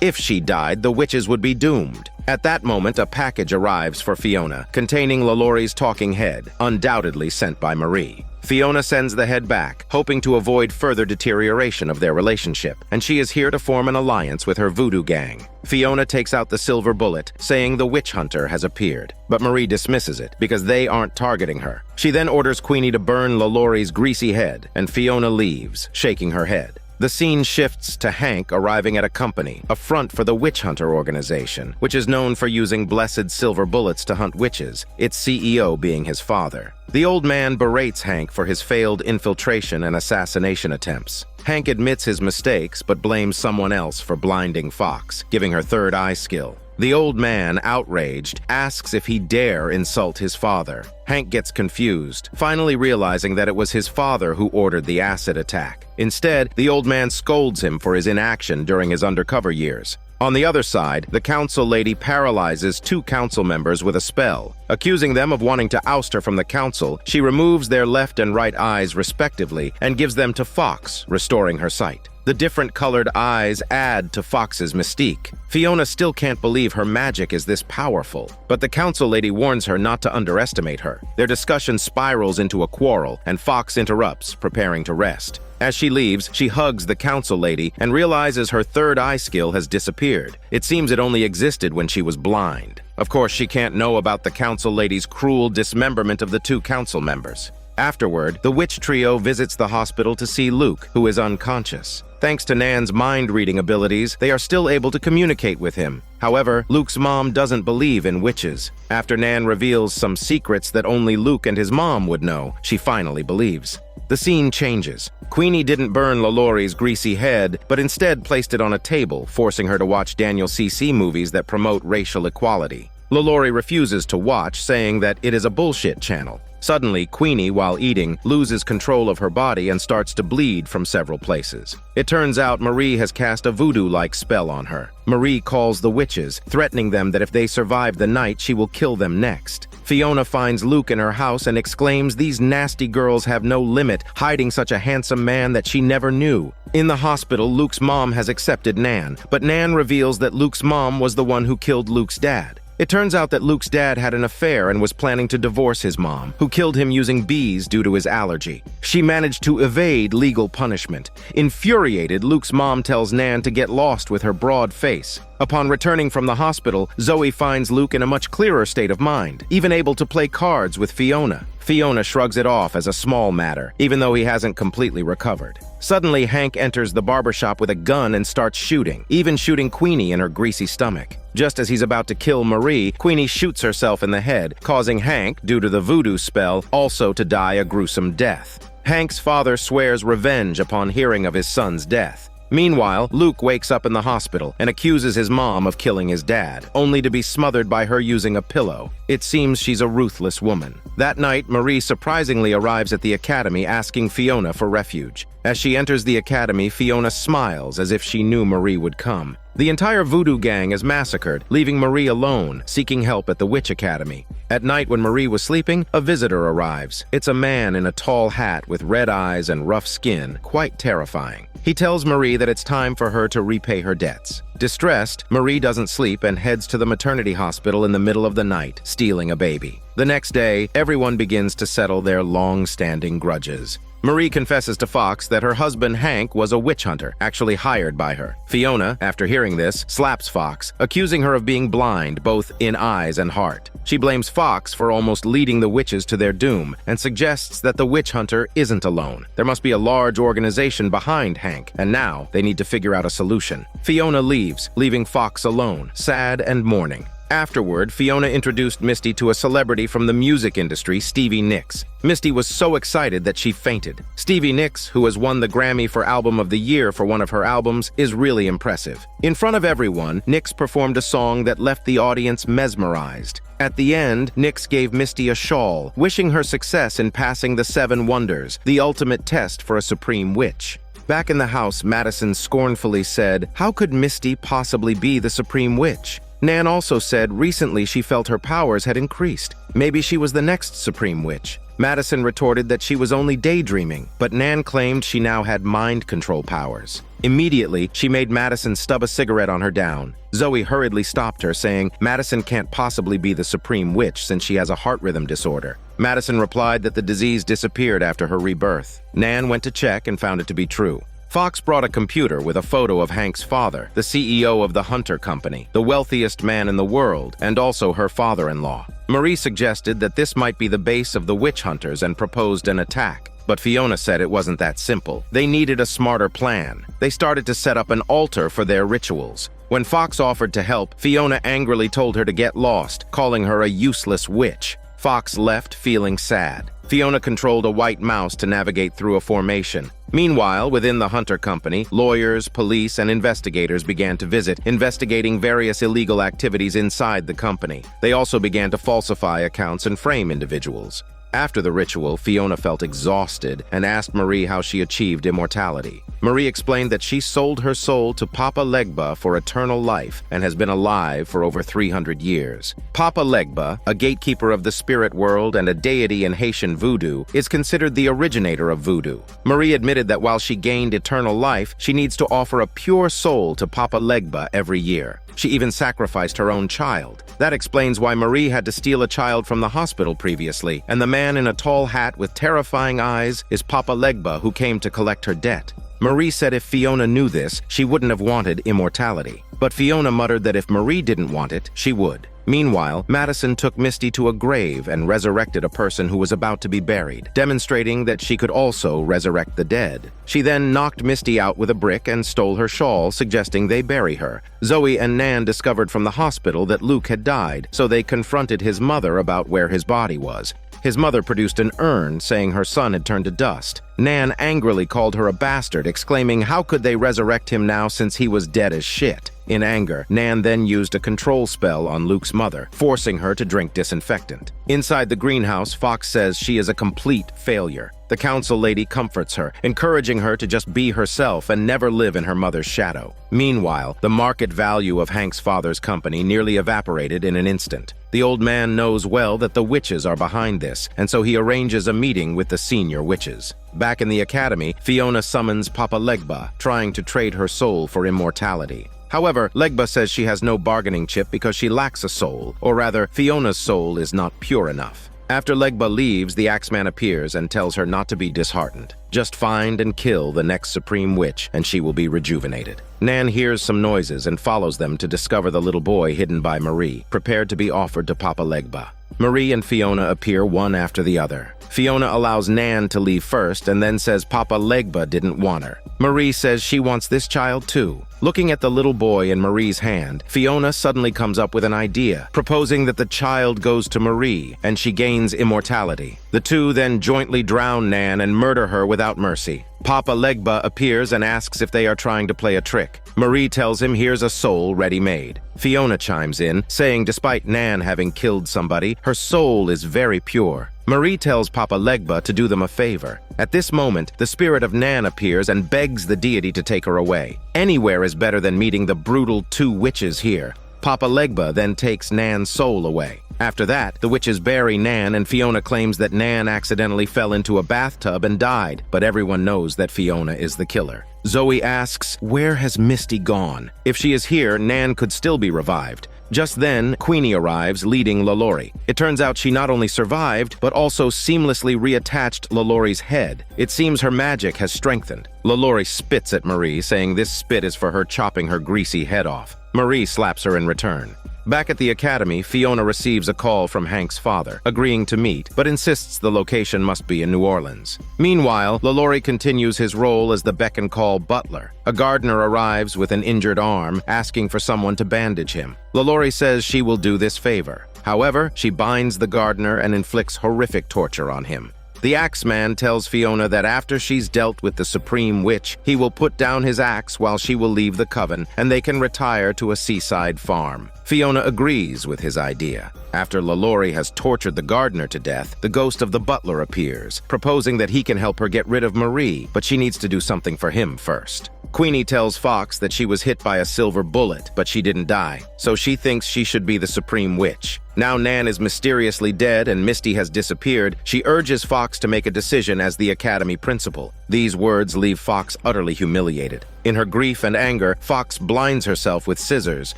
If she died, the witches would be doomed. At that moment, a package arrives for Fiona, containing LaLaurie's talking head, undoubtedly sent by Marie. Fiona sends the head back, hoping to avoid further deterioration of their relationship, and she is here to form an alliance with her voodoo gang. Fiona takes out the silver bullet, saying the witch hunter has appeared, but Marie dismisses it because they aren't targeting her. She then orders Queenie to burn LaLaurie's greasy head, and Fiona leaves, shaking her head. The scene shifts to Hank arriving at a company, a front for the Witch Hunter organization, which is known for using blessed silver bullets to hunt witches, its CEO being his father. The old man berates Hank for his failed infiltration and assassination attempts. Hank admits his mistakes but blames someone else for blinding Fox, giving her third eye skill. The old man, outraged, asks if he dare insult his father. Hank gets confused, finally realizing that it was his father who ordered the acid attack. Instead, the old man scolds him for his inaction during his undercover years. On the other side, the council lady paralyzes two council members with a spell. Accusing them of wanting to oust her from the council, she removes their left and right eyes respectively and gives them to Fox, restoring her sight. The different colored eyes add to Fox's mystique. Fiona still can't believe her magic is this powerful, but the council lady warns her not to underestimate her. Their discussion spirals into a quarrel, and Fox interrupts, preparing to rest. As she leaves, she hugs the council lady and realizes her third eye skill has disappeared. It seems it only existed when she was blind. Of course, she can't know about the council lady's cruel dismemberment of the two council members. Afterward, the witch trio visits the hospital to see Luke, who is unconscious. Thanks to Nan's mind-reading abilities, they are still able to communicate with him. However, Luke's mom doesn't believe in witches. After Nan reveals some secrets that only Luke and his mom would know, she finally believes. The scene changes. Queenie didn't burn LaLaurie's greasy head, but instead placed it on a table, forcing her to watch Daniel C.C. movies that promote racial equality. LaLaurie refuses to watch, saying that it is a bullshit channel. Suddenly, Queenie, while eating, loses control of her body and starts to bleed from several places. It turns out Marie has cast a voodoo-like spell on her. Marie calls the witches, threatening them that if they survive the night, she will kill them next. Fiona finds Luke in her house and exclaims these nasty girls have no limit, hiding such a handsome man that she never knew. In the hospital, Luke's mom has accepted Nan, but Nan reveals that Luke's mom was the one who killed Luke's dad. It turns out that Luke's dad had an affair and was planning to divorce his mom, who killed him using bees due to his allergy. She managed to evade legal punishment. Infuriated, Luke's mom tells Nan to get lost with her broad face. Upon returning from the hospital, Zoe finds Luke in a much clearer state of mind, even able to play cards with Fiona. Fiona shrugs it off as a small matter, even though he hasn't completely recovered. Suddenly, Hank enters the barbershop with a gun and starts shooting, even shooting Queenie in her greasy stomach. Just as he's about to kill Marie, Queenie shoots herself in the head, causing Hank, due to the voodoo spell, also to die a gruesome death. Hank's father swears revenge upon hearing of his son's death. Meanwhile, Luke wakes up in the hospital and accuses his mom of killing his dad, only to be smothered by her using a pillow. It seems she's a ruthless woman. That night, Marie surprisingly arrives at the academy asking Fiona for refuge. As she enters the academy, Fiona smiles as if she knew Marie would come. The entire voodoo gang is massacred, leaving Marie alone, seeking help at the Witch Academy. At night when Marie was sleeping, a visitor arrives. It's a man in a tall hat with red eyes and rough skin, quite terrifying. He tells Marie that it's time for her to repay her debts. Distressed, Marie doesn't sleep and heads to the maternity hospital in the middle of the night, stealing a baby. The next day, everyone begins to settle their long-standing grudges. Marie confesses to Fox that her husband Hank was a witch hunter, actually hired by her. Fiona, after hearing this, slaps Fox, accusing her of being blind both in eyes and heart. She blames Fox for almost leading the witches to their doom and suggests that the witch hunter isn't alone. There must be a large organization behind Hank, and now they need to figure out a solution. Fiona leaves, leaving Fox alone, sad and mourning. Afterward, Fiona introduced Misty to a celebrity from the music industry, Stevie Nicks. Misty was so excited that she fainted. Stevie Nicks, who has won the Grammy for Album of the Year for one of her albums, is really impressive. In front of everyone, Nicks performed a song that left the audience mesmerized. At the end, Nicks gave Misty a shawl, wishing her success in passing the 7 wonders, the ultimate test for a supreme witch. Back in the house, Madison scornfully said, "How could Misty possibly be the supreme witch?" Nan also said recently she felt her powers had increased. Maybe she was the next supreme witch. Madison retorted that she was only daydreaming, but Nan claimed she now had mind control powers. Immediately, she made Madison stub a cigarette on her down. Zoe hurriedly stopped her, saying Madison can't possibly be the supreme witch since she has a heart rhythm disorder. Madison replied that the disease disappeared after her rebirth. Nan went to check and found it to be true. Fox brought a computer with a photo of Hank's father, the CEO of the Hunter Company, the wealthiest man in the world, and also her father-in-law. Marie suggested that this might be the base of the witch hunters and proposed an attack. But Fiona said it wasn't that simple. They needed a smarter plan. They started to set up an altar for their rituals. When Fox offered to help, Fiona angrily told her to get lost, calling her a useless witch. Fox left feeling sad. Fiona controlled a white mouse to navigate through a formation. Meanwhile, within the Hunter Company, lawyers, police, and investigators began to visit, investigating various illegal activities inside the company. They also began to falsify accounts and frame individuals. After the ritual, Fiona felt exhausted and asked Marie how she achieved immortality. Marie explained that she sold her soul to Papa Legba for eternal life and has been alive for over 300 years. Papa Legba, a gatekeeper of the spirit world and a deity in Haitian voodoo, is considered the originator of voodoo. Marie admitted that while she gained eternal life, she needs to offer a pure soul to Papa Legba every year. She even sacrificed her own child. That explains why Marie had to steal a child from the hospital previously, and the man in a tall hat with terrifying eyes is Papa Legba, who came to collect her debt. Marie said if Fiona knew this, she wouldn't have wanted immortality. But Fiona muttered that if Marie didn't want it, she would. Meanwhile, Madison took Misty to a grave and resurrected a person who was about to be buried, demonstrating that she could also resurrect the dead. She then knocked Misty out with a brick and stole her shawl, suggesting they bury her. Zoe and Nan discovered from the hospital that Luke had died, so they confronted his mother about where his body was. His mother produced an urn, saying her son had turned to dust. Nan angrily called her a bastard, exclaiming how could they resurrect him now since he was dead as shit. In anger, Nan then used a control spell on Luke's mother, forcing her to drink disinfectant. Inside the greenhouse, Fox says she is a complete failure. The council lady comforts her, encouraging her to just be herself and never live in her mother's shadow. Meanwhile, the market value of Hank's father's company nearly evaporated in an instant. The old man knows well that the witches are behind this, and so he arranges a meeting with the senior witches. Back in the academy, Fiona summons Papa Legba, trying to trade her soul for immortality. However, Legba says she has no bargaining chip because she lacks a soul, or rather, Fiona's soul is not pure enough. After Legba leaves, the Axeman appears and tells her not to be disheartened. Just find and kill the next supreme witch, and she will be rejuvenated. Nan hears some noises and follows them to discover the little boy hidden by Marie, prepared to be offered to Papa Legba. Marie and Fiona appear one after the other. Fiona allows Nan to leave first and then says Papa Legba didn't want her. Marie says she wants this child too. Looking at the little boy in Marie's hand, Fiona suddenly comes up with an idea, proposing that the child goes to Marie and she gains immortality. The two then jointly drown Nan and murder her without mercy. Papa Legba appears and asks if they are trying to play a trick. Marie tells him here's a soul ready-made. Fiona chimes in, saying despite Nan having killed somebody, her soul is very pure. Marie tells Papa Legba to do them a favor. At this moment, the spirit of Nan appears and begs the deity to take her away. Anywhere is better than meeting the brutal two witches here. Papa Legba then takes Nan's soul away. After that, the witches bury Nan and Fiona claims that Nan accidentally fell into a bathtub and died, but everyone knows that Fiona is the killer. Zoe asks, where has Misty gone? If she is here, Nan could still be revived. Just then, Queenie arrives, leading LaLaurie. It turns out she not only survived, but also seamlessly reattached LaLaurie's head. It seems her magic has strengthened. LaLaurie spits at Marie, saying this spit is for her chopping her greasy head off. Marie slaps her in return. Back at the academy, Fiona receives a call from Hank's father, agreeing to meet, but insists the location must be in New Orleans. Meanwhile, LaLaurie continues his role as the beck-and-call butler. A gardener arrives with an injured arm, asking for someone to bandage him. LaLaurie says she will do this favor. However, she binds the gardener and inflicts horrific torture on him. The Axeman tells Fiona that after she's dealt with the Supreme Witch, he will put down his axe while she will leave the Coven, and they can retire to a seaside farm. Fiona agrees with his idea. After LaLaurie has tortured the gardener to death, the ghost of the butler appears, proposing that he can help her get rid of Marie, but she needs to do something for him first. Queenie tells Fox that she was hit by a silver bullet, but she didn't die, so she thinks she should be the Supreme Witch. Now Nan is mysteriously dead and Misty has disappeared, she urges Fox to make a decision as the Academy principal. These words leave Fox utterly humiliated. In her grief and anger, Fox blinds herself with scissors,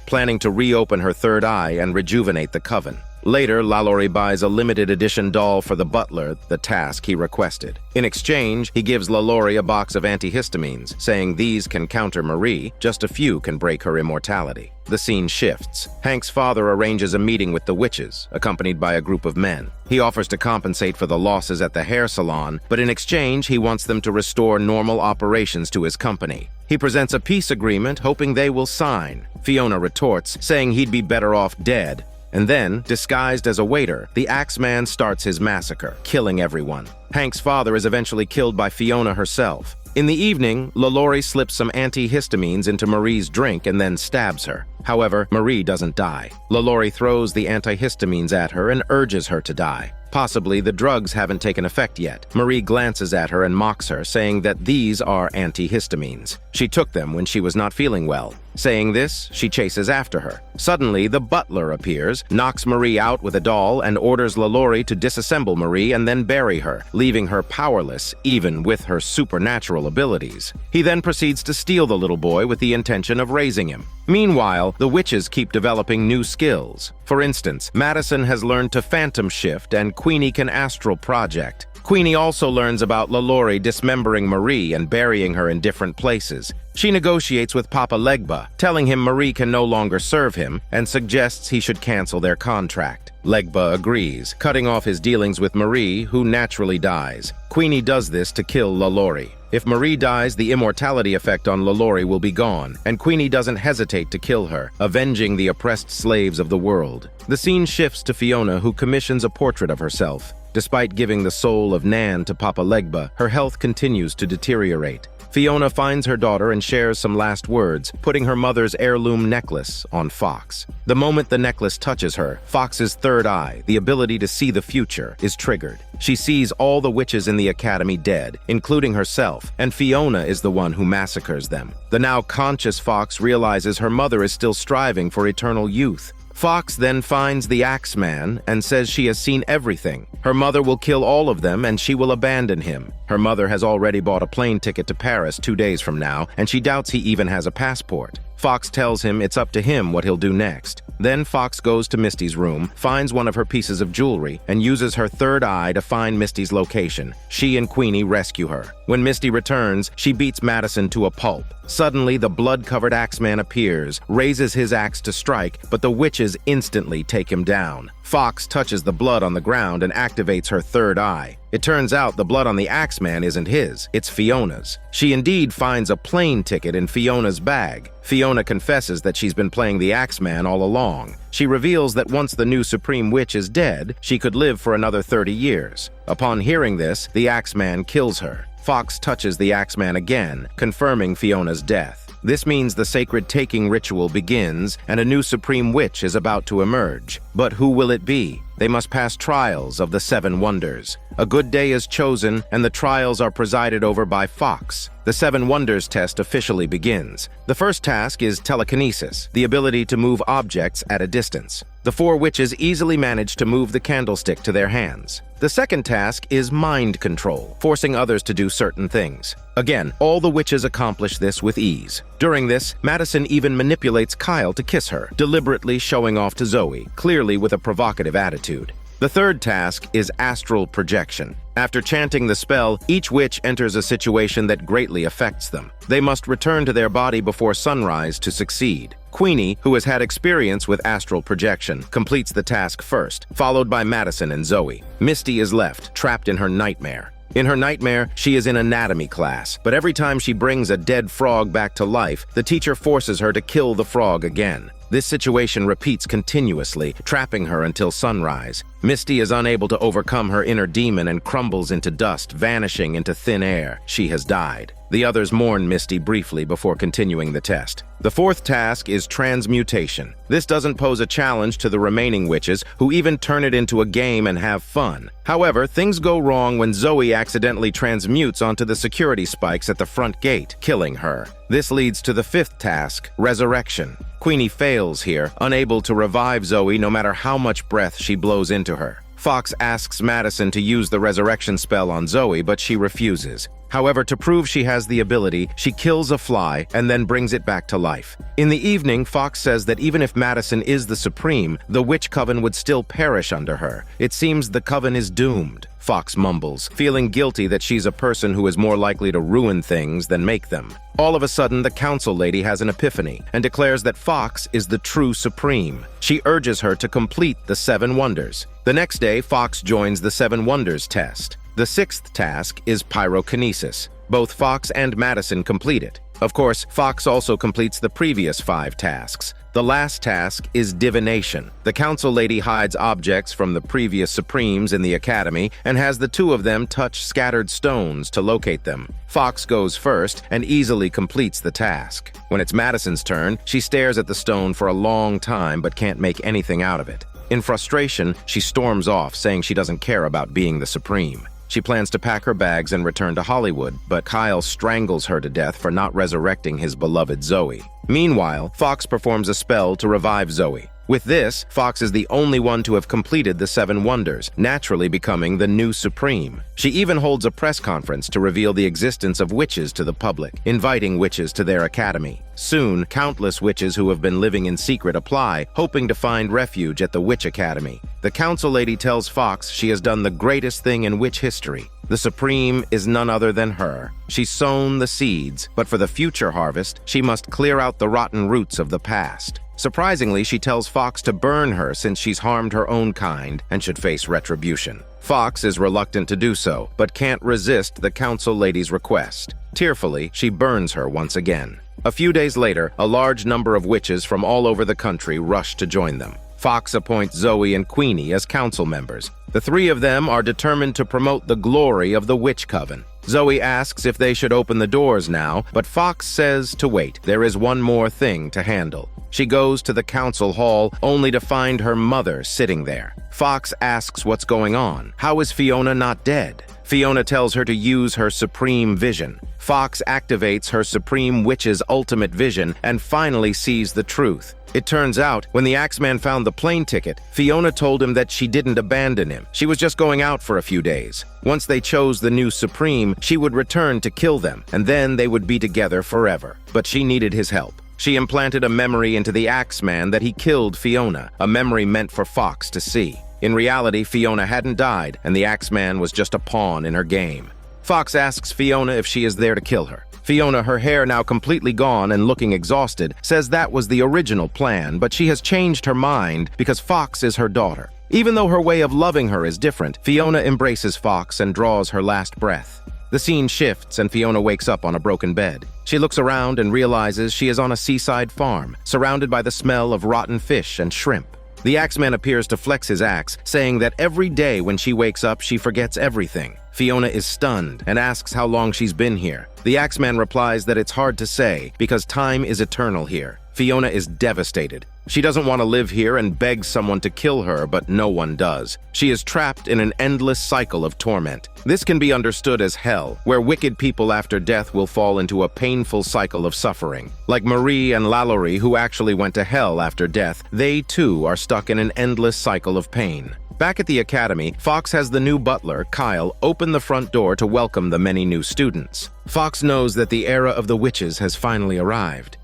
planning to reopen her third eye and rejuvenate the Coven. Later, LaLaurie buys a limited edition doll for the butler, the task he requested. In exchange, he gives LaLaurie a box of antihistamines, saying these can counter Marie, just a few can break her immortality. The scene shifts. Hank's father arranges a meeting with the witches, accompanied by a group of men. He offers to compensate for the losses at the hair salon, but in exchange, he wants them to restore normal operations to his company. He presents a peace agreement, hoping they will sign. Fiona retorts, saying he'd be better off dead. And then, disguised as a waiter, the Axeman starts his massacre, killing everyone. Hank's father is eventually killed by Fiona herself. In the evening, LaLaurie slips some antihistamines into Marie's drink and then stabs her. However, Marie doesn't die. LaLaurie throws the antihistamines at her and urges her to die. Possibly the drugs haven't taken effect yet. Marie glances at her and mocks her, saying that these are antihistamines. She took them when she was not feeling well. Saying this, she chases after her. Suddenly, the butler appears, knocks Marie out with a doll, and orders LaLaurie to disassemble Marie and then bury her, leaving her powerless, even with her supernatural abilities. He then proceeds to steal the little boy with the intention of raising him. Meanwhile, the witches keep developing new skills. For instance, Madison has learned to phantom shift and Queenie can astral project. Queenie also learns about LaLaurie dismembering Marie and burying her in different places. She negotiates with Papa Legba, telling him Marie can no longer serve him and suggests he should cancel their contract. Legba agrees, cutting off his dealings with Marie, who naturally dies. Queenie does this to kill LaLaurie. If Marie dies, the immortality effect on LaLaurie will be gone, and Queenie doesn't hesitate to kill her, avenging the oppressed slaves of the world. The scene shifts to Fiona, who commissions a portrait of herself. Despite giving the soul of Nan to Papa Legba, her health continues to deteriorate. Fiona finds her daughter and shares some last words, putting her mother's heirloom necklace on Fox. The moment the necklace touches her, Fox's third eye, the ability to see the future, is triggered. She sees all the witches in the academy dead, including herself, and Fiona is the one who massacres them. The now conscious Fox realizes her mother is still striving for eternal youth. Fox then finds the Axeman and says she has seen everything. Her mother will kill all of them and she will abandon him. Her mother has already bought a plane ticket to Paris 2 days from now, and she doubts he even has a passport. Fox tells him it's up to him what he'll do next. Then Fox goes to Misty's room, finds one of her pieces of jewelry, and uses her third eye to find Misty's location. She and Queenie rescue her. When Misty returns, she beats Madison to a pulp. Suddenly, the blood-covered Axeman appears, raises his axe to strike, but the witches instantly take him down. Fox touches the blood on the ground and activates her third eye. It turns out the blood on the Axeman isn't his, it's Fiona's. She indeed finds a plane ticket in Fiona's bag. Fiona confesses that she's been playing the Axeman all along. She reveals that once the new Supreme Witch is dead, she could live for another 30 years. Upon hearing this, the Axeman kills her. Fox touches the Axeman again, confirming Fiona's death. This means the sacred taking ritual begins and a new Supreme Witch is about to emerge. But who will it be? They must pass trials of the 7 wonders. A good day is chosen, and the trials are presided over by Fox. The Seven Wonders test officially begins. The first task is telekinesis, the ability to move objects at a distance. The four witches easily manage to move the candlestick to their hands. The second task is mind control, forcing others to do certain things. Again, all the witches accomplish this with ease. During this, Madison even manipulates Kyle to kiss her, deliberately showing off to Zoe, clearly with a provocative attitude. The third task is astral projection. After chanting the spell, each witch enters a situation that greatly affects them. They must return to their body before sunrise to succeed. Queenie, who has had experience with astral projection, completes the task first, followed by Madison and Zoe. Misty is left, trapped in her nightmare. In her nightmare, she is in anatomy class, but every time she brings a dead frog back to life, the teacher forces her to kill the frog again. This situation repeats continuously, trapping her until sunrise. Misty is unable to overcome her inner demon and crumbles into dust, vanishing into thin air. She has died. The others mourn Misty briefly before continuing the test. The fourth task is transmutation. This doesn't pose a challenge to the remaining witches, who even turn it into a game and have fun. However, things go wrong when Zoe accidentally transmutes onto the security spikes at the front gate, killing her. This leads to the fifth task, resurrection. Queenie fails here, unable to revive Zoe no matter how much breath she blows into her. Fox asks Madison to use the resurrection spell on Zoe, but she refuses. However, to prove she has the ability, she kills a fly and then brings it back to life. In the evening, Fox says that even if Madison is the Supreme, the Witch Coven would still perish under her. It seems the Coven is doomed, Fox mumbles, feeling guilty that she's a person who is more likely to ruin things than make them. All of a sudden, the council lady has an epiphany and declares that Fox is the true Supreme. She urges her to complete the Seven Wonders. The next day, Fox joins the Seven Wonders test. The sixth task is pyrokinesis. Both Fox and Madison complete it. Of course, Fox also completes the previous 5 tasks. The last task is divination. The council lady hides objects from the previous Supremes in the academy and has the two of them touch scattered stones to locate them. Fox goes first and easily completes the task. When it's Madison's turn, she stares at the stone for a long time but can't make anything out of it. In frustration, she storms off, saying she doesn't care about being the Supreme. She plans to pack her bags and return to Hollywood, but Kyle strangles her to death for not resurrecting his beloved Zoe. Meanwhile, Fox performs a spell to revive Zoe. With this, Fox is the only one to have completed the Seven Wonders, naturally becoming the new Supreme. She even holds a press conference to reveal the existence of witches to the public, inviting witches to their academy. Soon, countless witches who have been living in secret apply, hoping to find refuge at the Witch Academy. The council lady tells Fox she has done the greatest thing in witch history. The Supreme is none other than her. She's sown the seeds, but for the future harvest, she must clear out the rotten roots of the past. Surprisingly, she tells Fox to burn her since she's harmed her own kind and should face retribution. Fox is reluctant to do so, but can't resist the council lady's request. Tearfully, she burns her once again. A few days later, a large number of witches from all over the country rush to join them. Fox appoints Zoe and Queenie as council members. The three of them are determined to promote the glory of the Witch Coven. Zoe asks if they should open the doors now, but Fox says to wait. There is one more thing to handle. She goes to the council hall, only to find her mother sitting there. Fox asks what's going on. How is Fiona not dead? Fiona tells her to use her Supreme Vision. Fox activates her Supreme Witch's ultimate vision and finally sees the truth. It turns out, when the Axeman found the plane ticket, Fiona told him that she didn't abandon him. She was just going out for a few days. Once they chose the new Supreme, she would return to kill them, and then they would be together forever. But she needed his help. She implanted a memory into the Axeman that he killed Fiona, a memory meant for Fox to see. In reality, Fiona hadn't died, and the Axeman was just a pawn in her game. Fox asks Fiona if she is there to kill her. Fiona, her hair now completely gone and looking exhausted, says that was the original plan, but she has changed her mind because Fox is her daughter. Even though her way of loving her is different, Fiona embraces Fox and draws her last breath. The scene shifts and Fiona wakes up on a broken bed. She looks around and realizes she is on a seaside farm, surrounded by the smell of rotten fish and shrimp. The Axeman appears to flex his axe, saying that every day when she wakes up, she forgets everything. Fiona is stunned and asks how long she's been here. The Axeman replies that it's hard to say because time is eternal here. Fiona is devastated. She doesn't want to live here and begs someone to kill her, but no one does. She is trapped in an endless cycle of torment. This can be understood as hell, where wicked people after death will fall into a painful cycle of suffering. Like Marie and Lalaurie, who actually went to hell after death, they too are stuck in an endless cycle of pain. Back at the academy, Fox has the new butler, Kyle, open the front door to welcome the many new students. Fox knows that the era of the witches has finally arrived.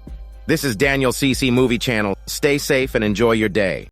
This is Daniel CC Movie Channel. Stay safe and enjoy your day.